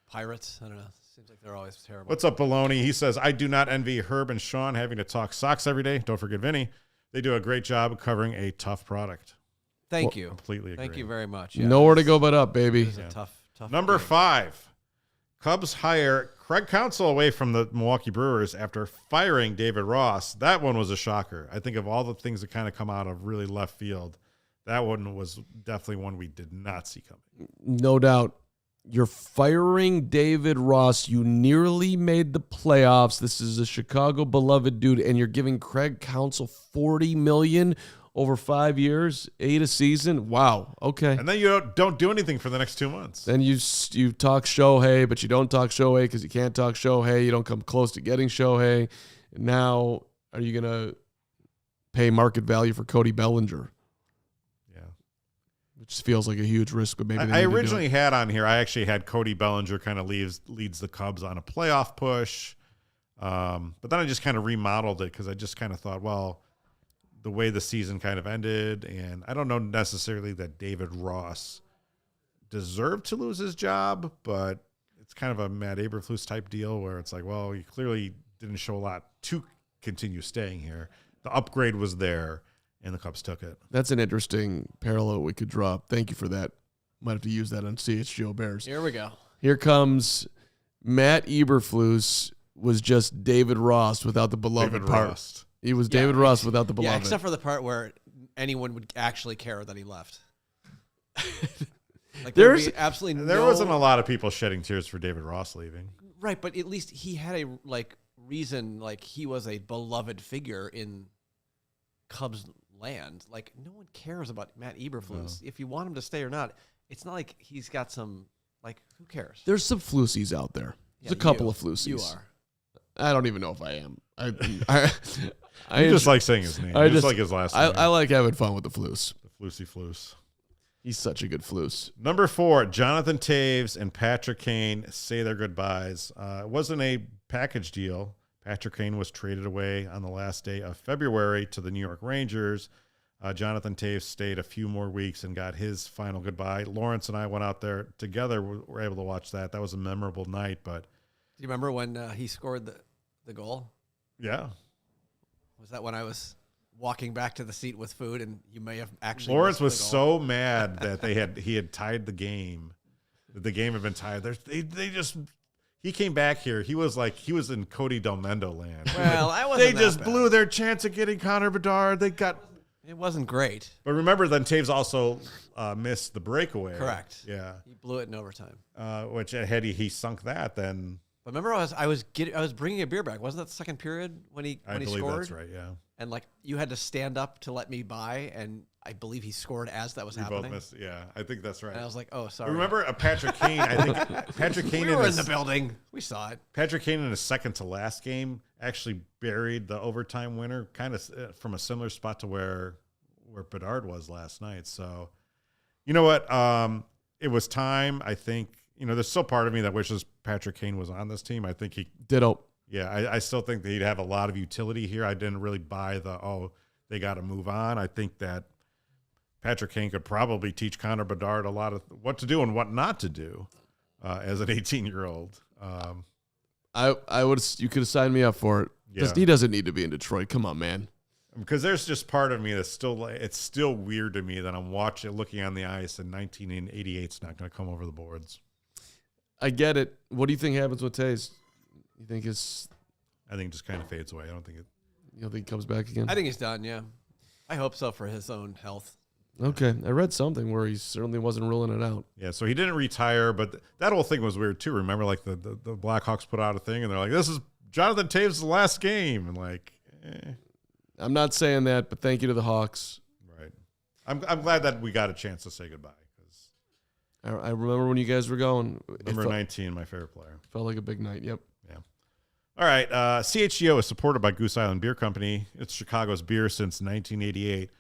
Pirates? I don't know. Seems like they're always terrible. What's up, Baloney? He says, I do not envy Herb and Sean having to talk Sox every day. Don't forget Vinny. They do a great job covering a tough product. Thank you. Completely agree. Thank you very much. Yeah, nowhere to go but up, baby. It was a tough Number game. 5. Cubs hire Craig Counsell away from the Milwaukee Brewers after firing David Ross. That one was a shocker. I think of all the things that kind of come out of really left field, that one was definitely one we did not see coming. No doubt. You're firing David Ross. You nearly made the playoffs. This is a Chicago beloved dude, and you're giving Craig Counsell $40 million over 5 years, 8 a season. Wow. Okay. And then you don't do anything for the next 2 months. Then you talk Shohei, but you don't talk Shohei because you can't talk Shohei. You don't come close to getting Shohei. Now, are you going to pay market value for Cody Bellinger? Which feels like a huge risk, but maybe I originally had on here. I actually had Cody Bellinger kind of leads the Cubs on a playoff push, but then I just kind of remodeled it because I just kind of thought, well, the way the season kind of ended, and I don't know necessarily that David Ross deserved to lose his job, but it's kind of a Matt Eberflus type deal where it's like, well, he clearly didn't show a lot to continue staying here. The upgrade was there. And the Cubs took it. That's an interesting parallel we could draw. Thank you for that. Might have to use that on CHGO Bears. Here we go. Here comes Matt Eberflus was just David Ross without the beloved David part. Ross. He was David Ross without the beloved. Yeah, except for the part where anyone would actually care that he left. There wasn't a lot of people shedding tears for David Ross leaving. Right, but at least he had a reason. He was a beloved figure in Cubs land. No one cares about Matt Eberflus. No. If you want him to stay or not, it's not like he's got some, who cares? There's some Flusies out there. There's a couple of Flusies. You are. I don't even know if I am. I just like saying his name. I just like his last name. I like having fun with the Flus. The Flusy Flus. He's such a good Flus. Number 4, Jonathan Taves and Patrick Kane say their goodbyes. It wasn't a package deal. Patrick Kane was traded away on the last day of February to the New York Rangers. Jonathan Taves stayed a few more weeks and got his final goodbye. Lawrence and I went out there together. We were able to watch that. That was a memorable night. But do you remember when he scored the goal? Yeah. Was that when I was walking back to the seat with food, and you may have actually? Lawrence was so mad that he had tied the game. The game had been tied. He came back here. He was in Cody Del Mendo land. Well, I wasn't. They just blew their chance of getting Connor Bedard. It wasn't great. But remember, then Taves also missed the breakaway. Correct. Yeah. He blew it in overtime. Which had he sunk that, then. But remember, I was bringing a beer back. Wasn't that the second period when he scored? I believe that's right. Yeah. And you had to stand up to let me by, and I believe he scored as that was happening. Both missed, yeah, I think that's right. And I was like, oh, sorry. Remember Patrick Kane? I think Patrick Kane. We were in the building. We saw it. Patrick Kane in his second to last game actually buried the overtime winner, kind of from a similar spot to where Bedard was last night. So, you know what? It was time. I think there's still part of me that wishes Patrick Kane was on this team. I think he ditto. Yeah, I still think that he'd have a lot of utility here. I didn't really buy they got to move on. I think that Patrick Kane could probably teach Connor Bedard a lot of what to do and what not to do as an 18-year-old. You could have signed me up for it. Yeah. He doesn't need to be in Detroit. Come on, man. Because there's just part of me that's it's still weird to me that I'm looking on the ice, and 1988's not going to come over the boards. I get it. What do you think happens with Taves? You think I think it just kind of fades away. I don't think it. You don't think he comes back again? I think he's done. Yeah, I hope so for his own health. Okay, I read something where he certainly wasn't ruling it out. Yeah, so he didn't retire, but that whole thing was weird too. Remember, the Blackhawks put out a thing, and they're like, "This is Jonathan Taves' last game," and I'm not saying that, but thank you to the Hawks. Right. I'm glad that we got a chance to say goodbye. I remember when you guys were going. Number 19, my favorite player. Felt like a big night. Yep. Yeah. All right. CHGO is supported by Goose Island Beer Company. It's Chicago's beer since 1988.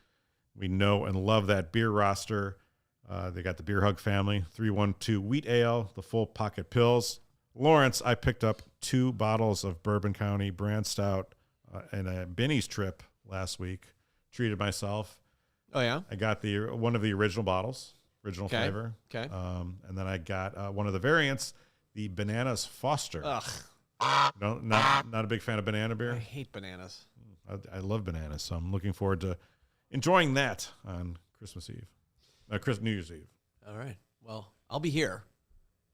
We know and love that beer roster. They got the Beer Hug family, 312 Wheat Ale, the Full Pocket Pills. Lawrence, I picked up 2 bottles of Bourbon County Brand Stout and a Benny's trip last week. Treated myself. Oh, yeah? I got one of the original bottles. Original flavor. Okay. And then I got one of the variants, the Bananas Foster. Ugh. No, not a big fan of banana beer. I hate bananas. I love bananas, so I'm looking forward to enjoying that on Christmas Eve. New Year's Eve. All right. Well, I'll be here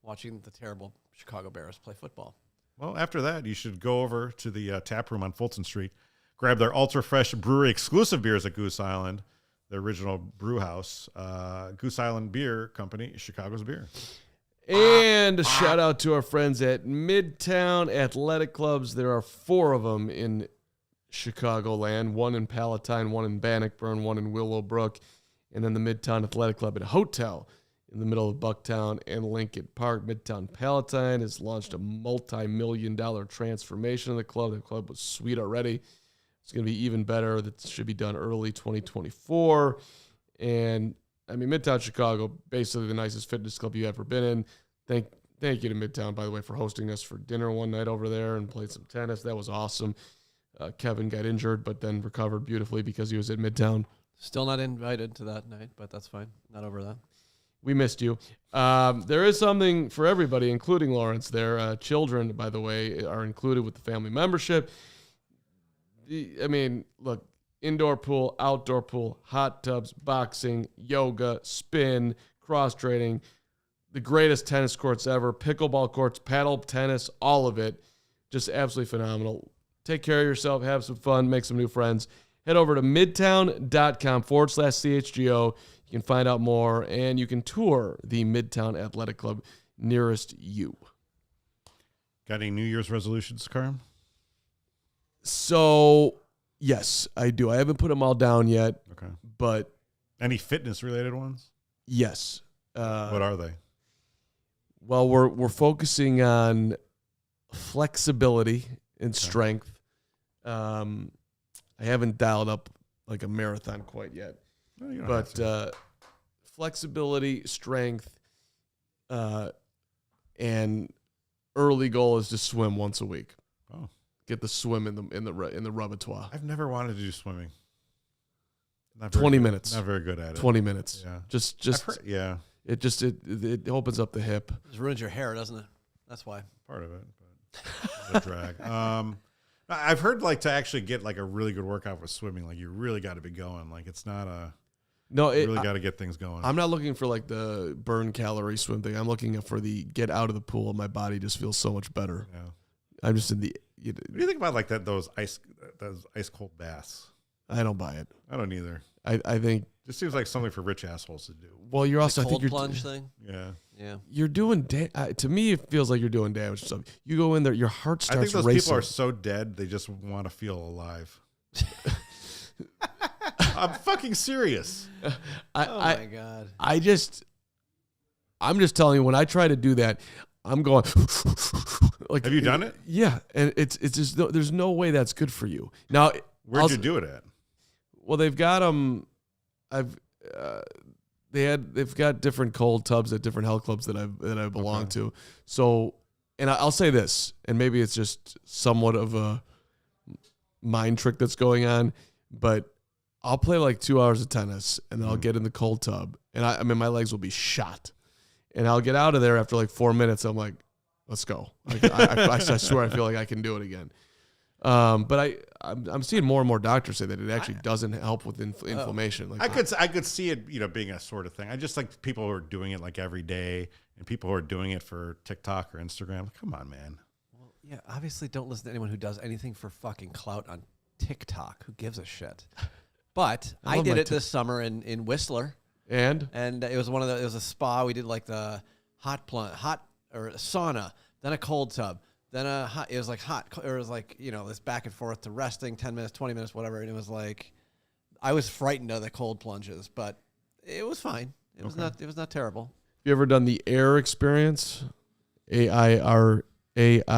watching the terrible Chicago Bears play football. Well, after that, you should go over to the tap room on Fulton Street, grab their ultra fresh brewery exclusive beers at Goose Island. The original brew house, Goose Island Beer Company, Chicago's beer. And a shout out to our friends at Midtown Athletic Clubs. There are 4 of them in Chicagoland, 1 in Palatine, 1 in Bannockburn, 1 in Willowbrook, and then the Midtown Athletic Club, a hotel in the middle of Bucktown and Lincoln Park. Midtown Palatine has launched a multi-million-dollar transformation of the club. The club was sweet already. It's going to be even better. That should be done early 2024. And, Midtown Chicago, basically the nicest fitness club you've ever been in. Thank you to Midtown, by the way, for hosting us for dinner one night over there and played some tennis. That was awesome. Kevin got injured, but then recovered beautifully because he was at Midtown. Still not invited to that night, but that's fine. Not over that. We missed you. There is something for everybody, including Lawrence there. Children, by the way, are included with the family membership. Look, indoor pool, outdoor pool, hot tubs, boxing, yoga, spin, cross training, the greatest tennis courts ever, pickleball courts, paddle tennis, all of it. Just absolutely phenomenal. Take care of yourself, have some fun, make some new friends. Head over to midtown.com/CHGO. You can find out more, and you can tour the Midtown Athletic Club nearest you. Got any New Year's resolutions, Carm? So, yes, I do. I haven't put them all down yet. Okay. But any fitness-related ones? Yes. What are they? Well, we're focusing on flexibility and strength. I haven't dialed up like a marathon quite yet. No, but flexibility, strength, and early goal is to swim once a week. Oh. Get the swim in the repertoire. I've never wanted to do swimming. Not 20 good. minutes. Not very good at it. 20 minutes. Yeah. Just yeah. It opens up the hip. It ruins your hair, doesn't it? That's why. Part of it, but it's a drag. I've heard like to actually get like a really good workout with swimming, like you really got to be going. Like it's not a. No, you really got to get things going. I'm not looking for like the burn calorie swim thing. I'm looking for the get out of the pool. My body just feels so much better. Yeah. I'm just in the. What do you think about like those ice cold baths? I don't buy it. I don't either. I think This seems like something for rich assholes to do. Well, you're also. The cold I think plunge thing. Yeah. You're doing to me. It feels like you're doing damage to something. You go in there, your heart starts I think those racing. people are so dead they just want to feel alive. I'm fucking serious. Oh my god. I'm just telling you, when I try to do that, I'm going. Like, have you done it? Yeah, and it's just there's no way that's good for you. Now, where'd you do it at? Well, they've got them. They've got different cold tubs at different health clubs that I belong to. So, and I'll say this, and maybe it's just somewhat of a mind trick that's going on, but I'll play like 2 hours of tennis, and then I'll get in the cold tub, and I mean my legs will be shot, and I'll get out of there after like 4 minutes. I'm like, let's go. I swear I feel like I can do it again. But I'm seeing more and more doctors say that it actually doesn't help with inflammation. Like I could see it, being a sort of thing. I just like people who are doing it like every day, and people who are doing it for TikTok or Instagram. Come on, man. Well, yeah, obviously don't listen to anyone who does anything for fucking clout on TikTok. Who gives a shit? But I did it this summer in Whistler, and it was it was a spa. We did like the hot or sauna, then a cold tub. Then it was like hot. It was like, this back and forth to resting, 10 minutes, 20 minutes, whatever. And it was like, I was frightened of the cold plunges, but it was fine. It was not terrible. You ever done the AIR experience? AIRE? No.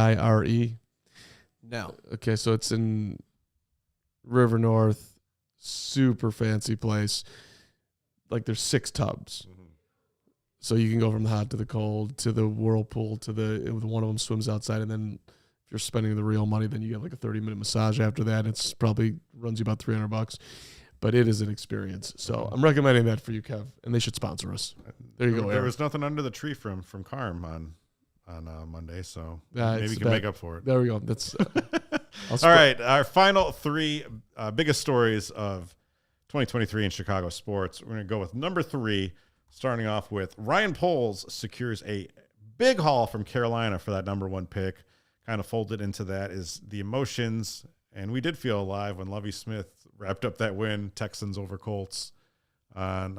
Okay, so it's in River North, super fancy place. Like there's 6 tubs. So you can go from the hot to the cold to the whirlpool to one of them swims outside, and then if you're spending the real money, then you get like a 30-minute massage after that. It's probably runs you about $300, but it is an experience. So I'm recommending that for you, Kev, and they should sponsor us. There you go. There was nothing under the tree from Carm on Monday, so maybe you can make up for it. There we go. That's all right. Our final 3 biggest stories of 2023 in Chicago sports. We're going to go with number 3. Starting off with Ryan Poles secures a big haul from Carolina for that number 1 pick. Kind of folded into that is the emotions. And we did feel alive when Lovie Smith wrapped up that win, Texans over Colts, on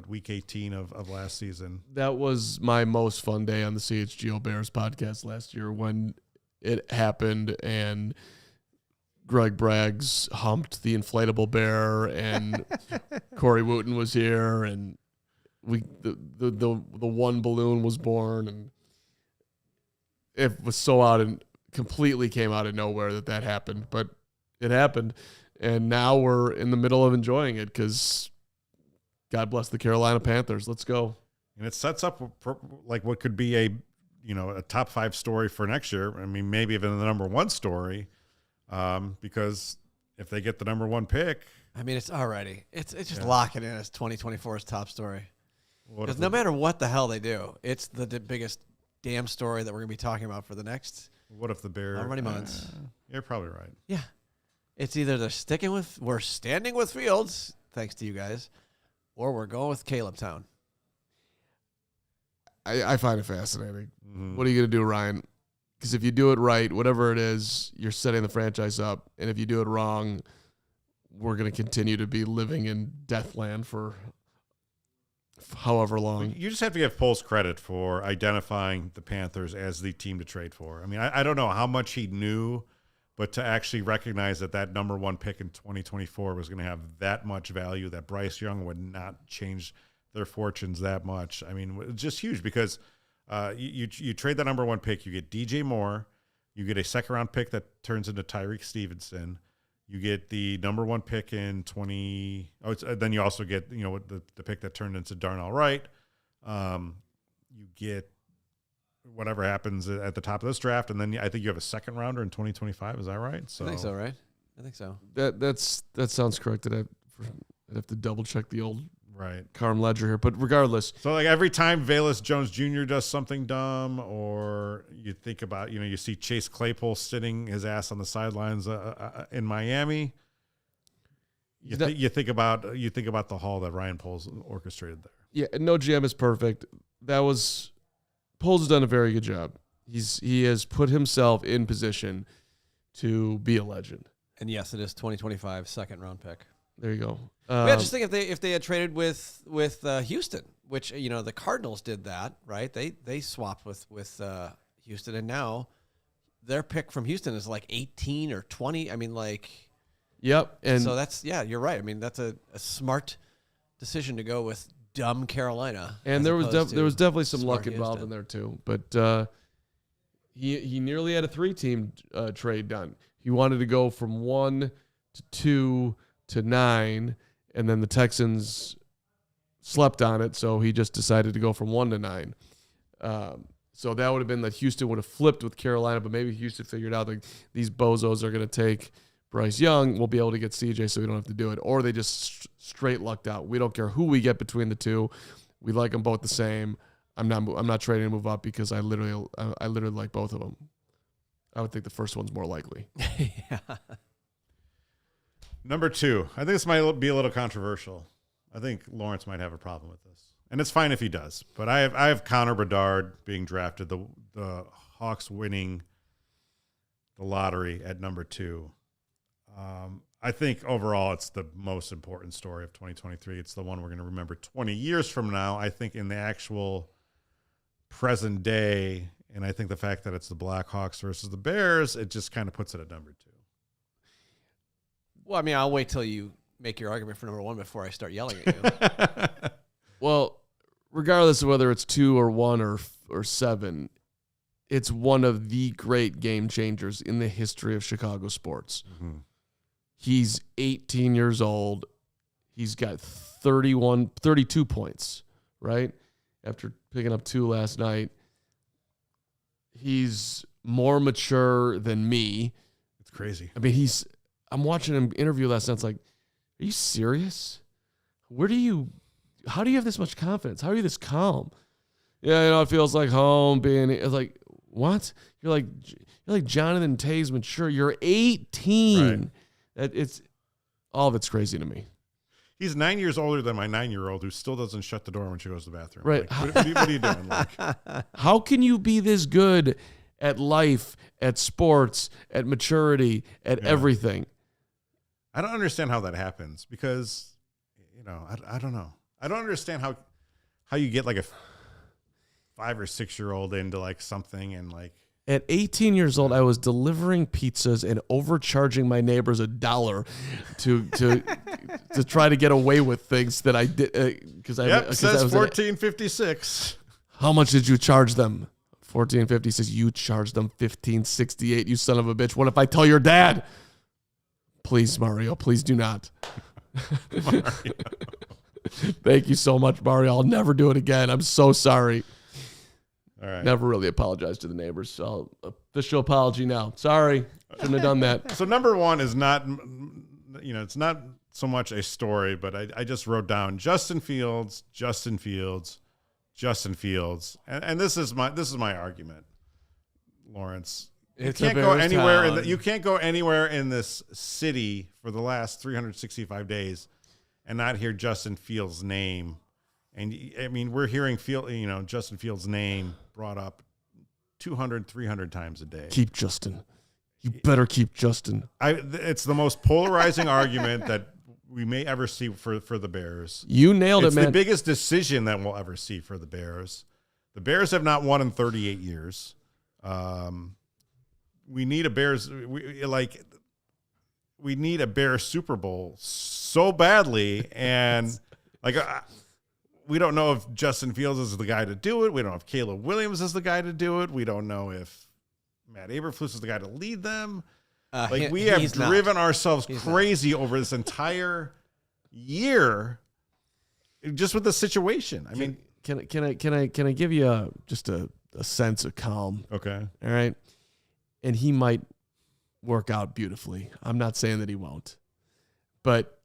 week 18 of last season. That was my most fun day on the CHGO Bears podcast last year when it happened and Greg Braggs humped the inflatable bear and Corey Wooten was here and the one balloon was born, and it was so completely came out of nowhere that happened, but it happened, and now we're in the middle of enjoying it because God bless the Carolina Panthers. Let's go. And it sets up like what could be a top 5 story for next year. I mean, maybe even the number 1 story, because if they get the number 1 pick, I mean, it's already it's just locking in as 2024's top story. Because no matter what the hell they do, it's the biggest damn story that we're going to be talking about for the next. What if the Bears? How many months? You're probably right. Yeah, it's either we're standing with Fields, thanks to you guys, or we're going with Caleb Town. I find it fascinating. Mm-hmm. What are you going to do, Ryan? Because if you do it right, whatever it is, you're setting the franchise up, and if you do it wrong, we're going to continue to be living in Deathland for however long. You just have to give Poles credit for identifying the Panthers as the team to trade for. I mean, I don't know how much he knew, but to actually recognize that number 1 pick in 2024 was going to have that much value, that Bryce Young would not change their fortunes that much. I mean, it's just huge because you trade that number 1 pick, you get DJ Moore, you get a 2nd-round pick that turns into Tyreek Stevenson. You get the number 1 pick in then you also get, the pick that turned into Darnell Wright. You get whatever happens at the top of this draft. And then I think you have a 2nd rounder in 2025. Is that right? I think so, right? I think so. That sounds correct. I'd have to double check the old right Carm ledger here, but regardless. So like every time Velus Jones Jr. does something dumb, or you think about, you see Chase Claypool sitting his ass on the sidelines in Miami. You think about the haul that Ryan Poles orchestrated there. Yeah, no GM is perfect. Poles has done a very good job. He has put himself in position to be a legend. And yes, it is 2025 second round pick. There you go. Yeah, just think if they had traded with Houston, which the Cardinals did that, right? They swapped with Houston, and now their pick from Houston is like 18 or 20. I mean, like, yep. And so you're right. I mean, that's a smart decision to go with dumb Carolina. And there was definitely some luck involved Houston. in there too. But he nearly had a 3-team trade done. He wanted to go from 1 to 2 to 9, and then the Texans slept on it, so he just decided to go from 1 to 9. So that would have been that Houston would have flipped with Carolina, but maybe Houston figured out like these bozos are going to take Bryce Young. We'll be able to get CJ, so we don't have to do it. Or they just straight lucked out. We don't care who we get between the two. We like them both the same. I'm not trading to move up because I literally like both of them. I would think the first one's more likely. Yeah. Number 2, I think this might be a little controversial. I think Lawrence might have a problem with this, and it's fine if he does. But I have Connor Bedard being drafted, the Hawks winning the lottery at number 2. I think overall it's the most important story of 2023. It's the one we're going to remember 20 years from now. I think in the actual present day, and I think the fact that it's the Blackhawks versus the Bears, it just kind of puts it at number 2. Well, I mean, I'll wait till you make your argument for number 1 before I start yelling at you. Well, regardless of whether it's 2 or 1 or 7, it's one of the great game changers in the history of Chicago sports. Mm-hmm. He's 18 years old. He's got 32 points, right? After picking up 2 last night. He's more mature than me. It's crazy. I mean, I'm watching him interview last night. It's like, are you serious? How do you have this much confidence? How are you this calm? Yeah, it feels like home being. It's like, what? You're like Jonathan Taves mature. You're 18. Right. It's all of it's crazy to me. He's 9 years older than my 9-year-old who still doesn't shut the door when she goes to the bathroom. Right. Like, what are you doing? Like, how can you be this good at life, at sports, at maturity, at everything? I don't understand how that happens because, I don't know. I don't understand how you get like a 5 or 6-year-old into like something and like. At 18 years old, I was delivering pizzas and overcharging my neighbors $1 to try to get away with things that I did because says I was $14.56. How much did you charge them? $14.56. You charged them $15.68. You son of a bitch. What if I tell your dad? Please, Mario. Please do not. Thank you so much, Mario. I'll never do it again. I'm so sorry. All right. Never really apologized to the neighbors. So official apology now. Sorry. Shouldn't have done that. So number 1 is not, it's not so much a story, but I just wrote down Justin Fields. And this is my argument, Lawrence. You can't go anywhere in this city for the last 365 days and not hear Justin Fields' name. And I mean, we're hearing Justin Fields' name brought up 200, 300 times a day. Keep Justin. You better keep Justin. It's the most polarizing argument that we may ever see for the Bears. You nailed it, man. It's the biggest decision that we'll ever see for the Bears. The Bears have not won in 38 years. We need a Bears. We need a Bears Super Bowl so badly, and we don't know if Justin Fields is the guy to do it. We don't know if Caleb Williams is the guy to do it. We don't know if Matt Eberflus is the guy to lead them. We have driven ourselves crazy over this entire year, just with the situation. I mean, can I give you just a sense of calm? Okay. All right. And he might work out beautifully. I'm not saying that he won't, but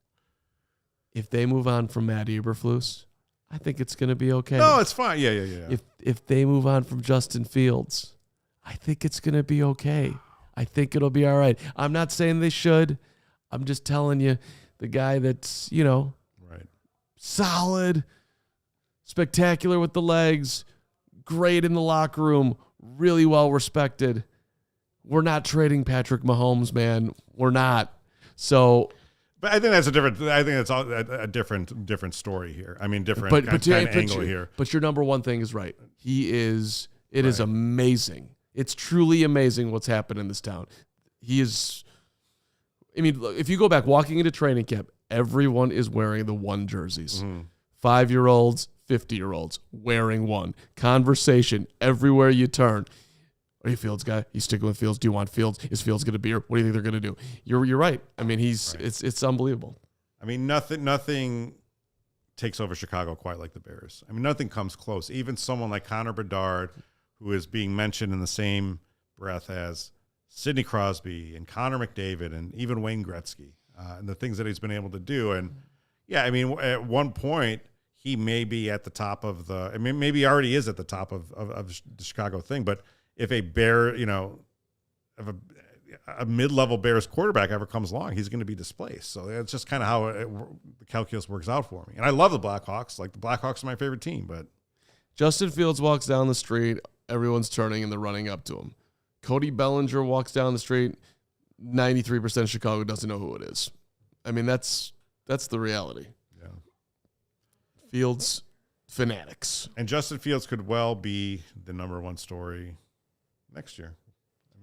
If they move on from Matt Eberflus, I think it's going to be okay. No, it's fine. Yeah. If they move on from Justin Fields, I think it's going to be okay. I think it'll be all right. I'm not saying they should. I'm just telling you, the guy that's, right, solid, spectacular with the legs, great in the locker room, really well respected. We're not trading Patrick Mahomes, man. We're not. So, but I think that's a different story here. I mean, different kind of angle here. But your number one thing is right. It is amazing. It's truly amazing what's happened in this town. He is. I mean, if you go back walking into training camp, everyone is wearing the one jerseys. 5-year-olds, 50-year-olds wearing one. Conversation everywhere you turn. Are you a Fields guy? You sticking with Fields? Do you want Fields? Is Fields going to be here? What do you think they're going to do? You're right. I mean, it's unbelievable. I mean, nothing takes over Chicago quite like the Bears. I mean, nothing comes close. Even someone like Connor Bedard, who is being mentioned in the same breath as Sidney Crosby and Connor McDavid and even Wayne Gretzky, and the things that he's been able to do. And yeah, I mean, at one point he may be at the top of maybe he already is at the top of the Chicago thing, but if a Bear, if a mid-level Bears quarterback ever comes along, he's going to be displaced. So it's just kind of how the calculus works out for me. And I love the Blackhawks. Like, the Blackhawks are my favorite team, but Justin Fields walks down the street, everyone's turning and they're running up to him. Cody Bellinger walks down the street, 93% of Chicago doesn't know who it is. I mean, that's the reality. Yeah. Fields fanatics. And Justin Fields could well be the number one story next year. I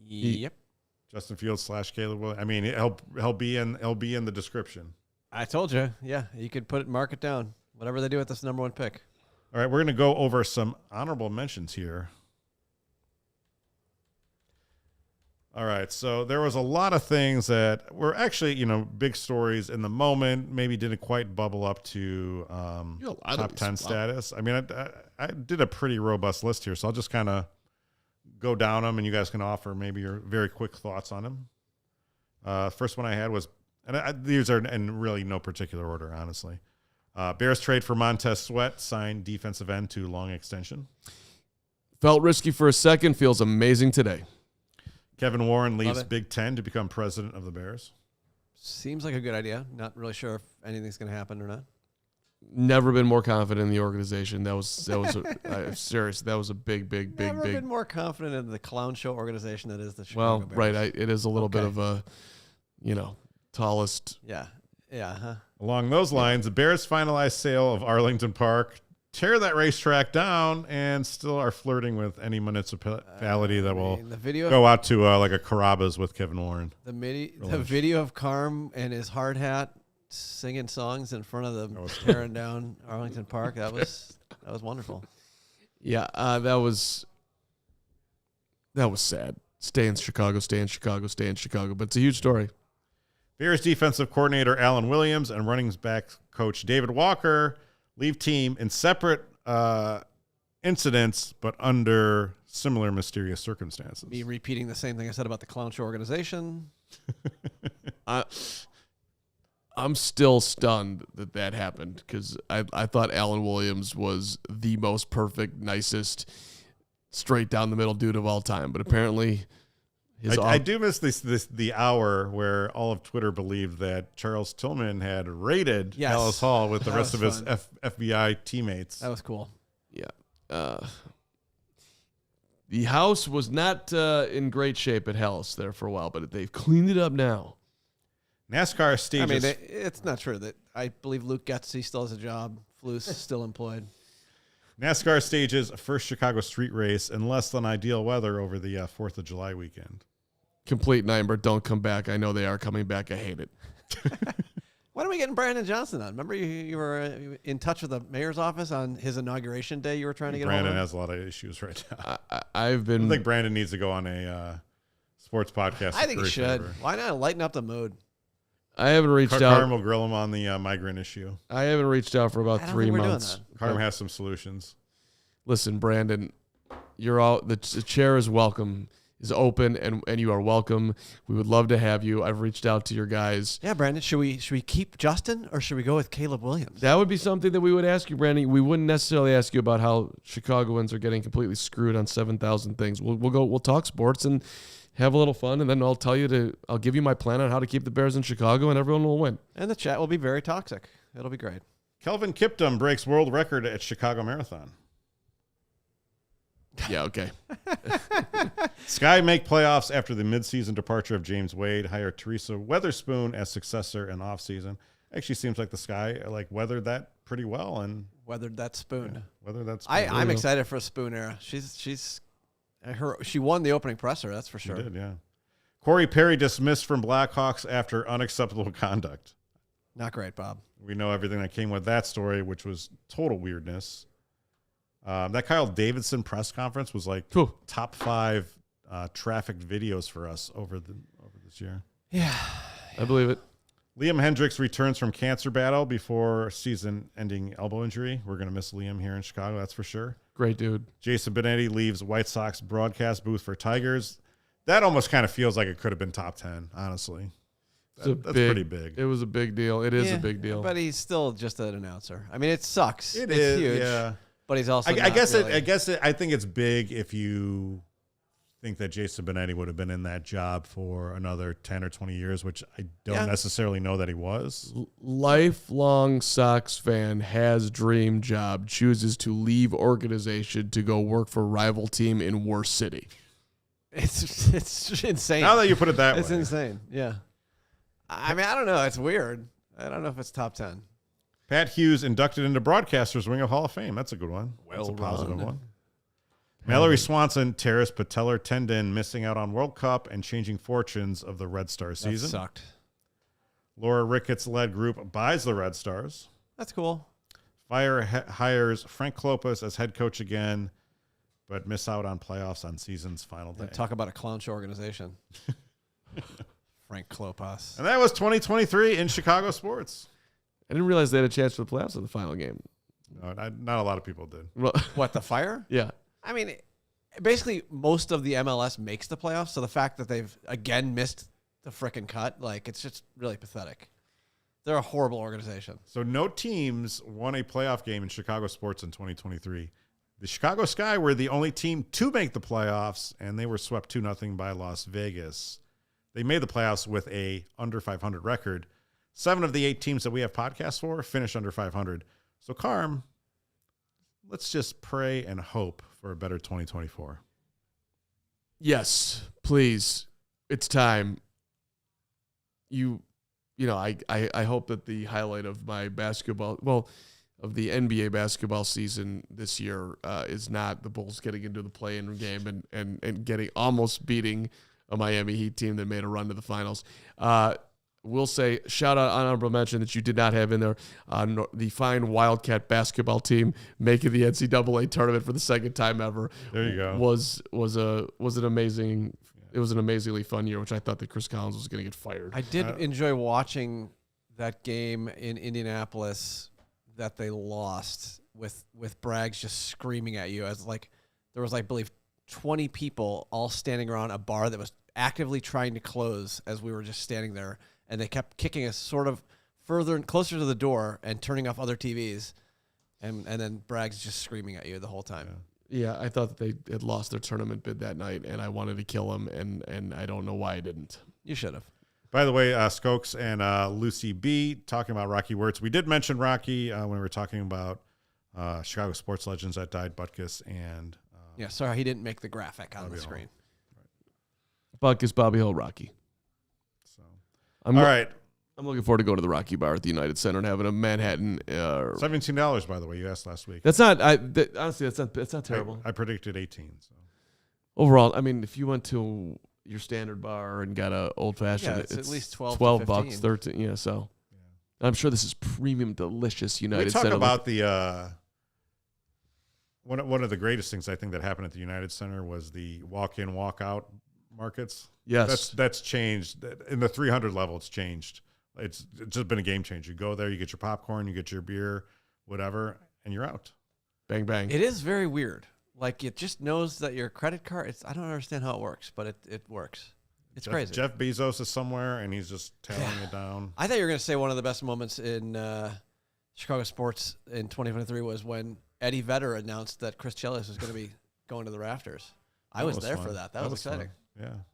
mean, yep. Justin Fields / Caleb Williams. I mean, he'll be in the description. I told you. Yeah, you could mark it down. Whatever they do with this number one pick. All right, we're going to go over some honorable mentions here. All right, so there was a lot of things that were actually, big stories in the moment, maybe didn't quite bubble up to top 10 status. I mean, I did a pretty robust list here, so I'll just kind of go down them, and you guys can offer maybe your very quick thoughts on them. First one I had was, and these are in really no particular order, honestly. Bears trade for Montez Sweat, signed defensive end to long extension. Felt risky for a second, feels amazing today. Kevin Warren leaves Big Ten to become president of the Bears. Seems like a good idea. Not really sure if anything's going to happen or not. Never been more confident in the organization. That was serious. That was a big. Never been more confident in the clown show organization that is the Chicago Bears. Right. It is a little bit of a, tallest. Yeah. Huh? Along those lines, the Bears finalized sale of Arlington Park, tear that racetrack down, and still are flirting with any municipality that will go out to like a Carrabba's with Kevin Warren. The video of Carm and his hard hat singing songs in front of them tearing down Arlington Park. That was wonderful. Yeah, that was sad. Stay in Chicago. But it's a huge story. Bears defensive coordinator Alan Williams and running back coach David Walker leave team in separate incidents, but under similar mysterious circumstances. Me repeating the same thing I said about the clown show organization. I'm still stunned that happened, because I thought Alan Williams was the most perfect, nicest, straight down the middle dude of all time, but apparently I do miss the hour where all of Twitter believed that Charles Tillman had raided Hallis Hall with the rest of his FBI teammates. That was cool. Yeah. The house was not in great shape at Hallis there for a while, but they've cleaned it up now. NASCAR stages. I mean, it's not true that I believe Luke Getsy still has a job. Flu's still employed. NASCAR stages first Chicago street race in less than ideal weather over the 4th of July weekend. Complete nightmare. Don't come back. I know they are coming back. I hate it. When are we getting Brandon Johnson on? Remember you were in touch with the mayor's office on his inauguration day. You were trying to get Brandon has a lot of issues right now. I think Brandon needs to go on a sports podcast. I think he should. Why not lighten up the mood? I haven't reached out. Carm will grill him on the migrant issue. I haven't reached out for about 3 months. Carm has some solutions. Listen, Brandon, you're all the chair is welcome. is open, and you are welcome. We would love to have you. I've reached out to your guys. Yeah, Brandon, should we keep Justin or should we go with Caleb Williams? That would be something that we would ask you, Brandon. We wouldn't necessarily ask you about how Chicagoans are getting completely screwed on 7,000 things. We'll talk sports and have a little fun, and then I'll give you my plan on how to keep the Bears in Chicago, and everyone will win. And the chat will be very toxic. It'll be great. Kelvin Kiptum breaks world record at Chicago Marathon. Yeah, okay. Sky make playoffs after the midseason departure of James Wade. Hire Teresa Weatherspoon as successor in offseason. Actually seems like the Sky weathered that pretty well and weathered that spoon. Yeah, weathered that spoon. I'm excited for a Spoon era. She won the opening presser, that's for sure. She did, yeah. Corey Perry dismissed from Blackhawks after unacceptable conduct. Not great, Bob. We know everything that came with that story, which was total weirdness. That Kyle Davidson press conference was top 5 trafficked videos for us over this year. Yeah, I believe it. Liam Hendricks returns from cancer battle before season-ending elbow injury. We're going to miss Liam here in Chicago, that's for sure. Great dude. Jason Benetti leaves White Sox broadcast booth for Tigers. That almost kind of feels like it could have been top 10, honestly. That's pretty big. It was a big deal. It is a big deal. But he's still just an announcer. I mean, it sucks. It's huge. Yeah. But he's also. I think it's big if you think that Jason Benetti would have been in that job for another 10 or 20 years, which I don't necessarily know that he was. Lifelong Sox fan has dream job, chooses to leave organization to go work for rival team in worst city. It's insane. Now that you put it that way. It's insane. Yeah. I mean, I don't know. It's weird. I don't know if it's top 10. Pat Hughes inducted into Broadcasters Ring of Hall of Fame. That's a good one. That's a positive one. Mallory Swanson tears patellar tendon, missing out on World Cup and changing fortunes of the Red Star season. That sucked. Laura Ricketts-led group buys the Red Stars. That's cool. Fire hires Frank Klopas as head coach again, but miss out on playoffs on season's final day. Talk about a clown show organization. Frank Klopas. And that was 2023 in Chicago sports. I didn't realize they had a chance for the playoffs in the final game. No, not a lot of people did. What, the Fire? Yeah. I mean, basically, most of the MLS makes the playoffs, so the fact that they've, again, missed the frickin' cut, it's just really pathetic. They're a horrible organization. So no teams won a playoff game in Chicago sports in 2023. The Chicago Sky were the only team to make the playoffs, and they were swept 2-0 by Las Vegas. They made the playoffs with a under 500 record. 7 of the 8 teams that we have podcasts for finish under 500. So, Carm, let's just pray and hope for a better 2024. Yes, please. It's time. I hope that the highlight of my of the NBA basketball season this year is not the Bulls getting into the play-in game and getting almost beating a Miami Heat team that made a run to the finals. We'll say shout out honorable mention that you did not have in there the fine Wildcat basketball team making the NCAA tournament for the second time ever. There you go. Was an amazing. It was an amazingly fun year, which I thought that Chris Collins was going to get fired. I did enjoy watching that game in Indianapolis that they lost with Braggs just screaming at you as there was I believe 20 people all standing around a bar that was actively trying to close as we were just standing there. And they kept kicking us sort of further and closer to the door and turning off other TVs. And then Bragg's just screaming at you the whole time. Yeah, I thought that they had lost their tournament bid that night, and I wanted to kill him, and I don't know why I didn't. You should have. By the way, Skokes and Lucy B talking about Rocky Wirtz. We did mention Rocky when we were talking about Chicago sports legends that died, Butkus and... sorry he didn't make the graphic on the screen. Right. Butkus, Bobby Hill, Rocky. All right. I'm looking forward to going to the Rocky Bar at the United Center and having a Manhattan. $17, by the way. You asked last week. That's not. Honestly, that's not terrible. I predicted 18. So overall, I mean, if you went to your standard bar and got a old fashioned, it's at least $12 $12, 13. Yeah, so I'm sure this is premium, delicious United Center. We talk about the one of the greatest things I think that happened at the United Center was the walk-in, walk-out markets. Yes. That's changed. In the 300 level, it's changed. It's just been a game changer. You go there, you get your popcorn, you get your beer, whatever, and you're out. Bang, bang. It is very weird. Like it just knows that your credit card. I don't understand how it works, but it works. It's crazy. Jeff Bezos is somewhere, and he's just tailing it down. I thought you were going to say one of the best moments in Chicago sports in 2023 was when Eddie Vedder announced that Chris Chelios was going to be going to the rafters. I was there fun. for that. That was exciting. Fun.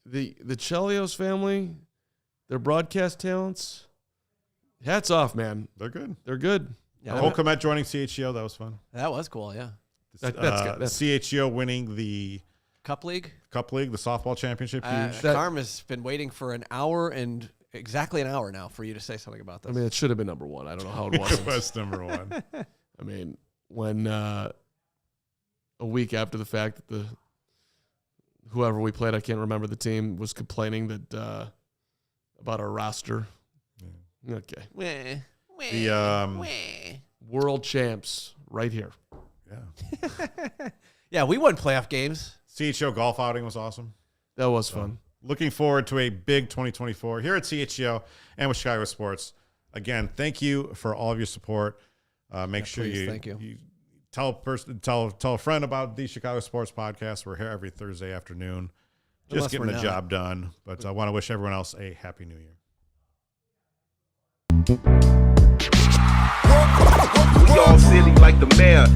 The Chelios family, their broadcast talents, hats off, man. They're good. They're good. Yeah, Cole Kmet joining CHGO, that was fun. that was cool. Yeah, That's good. CHGO winning the Cup League, the softball championship. Huge. Carm has been waiting for exactly an hour now for you to say something about this. I mean, it should have been number one. I don't know how it wasn't. It was number one. I mean, when a week after the fact that whoever we played, I can't remember the team, was complaining that about our roster. Yeah. Okay. The world champs right here. Yeah. Yeah, we won playoff games. CHGO golf outing was awesome. That was fun. Looking forward to a big 2024 here at CHGO and with Chicago Sports. Again, thank you for all of your support. Make sure thank you. You tell a friend about the Chicago Sports Podcast. We're here every Thursday afternoon, just getting the job done. But I want to wish everyone else a happy New Year. We all silly like the mayor.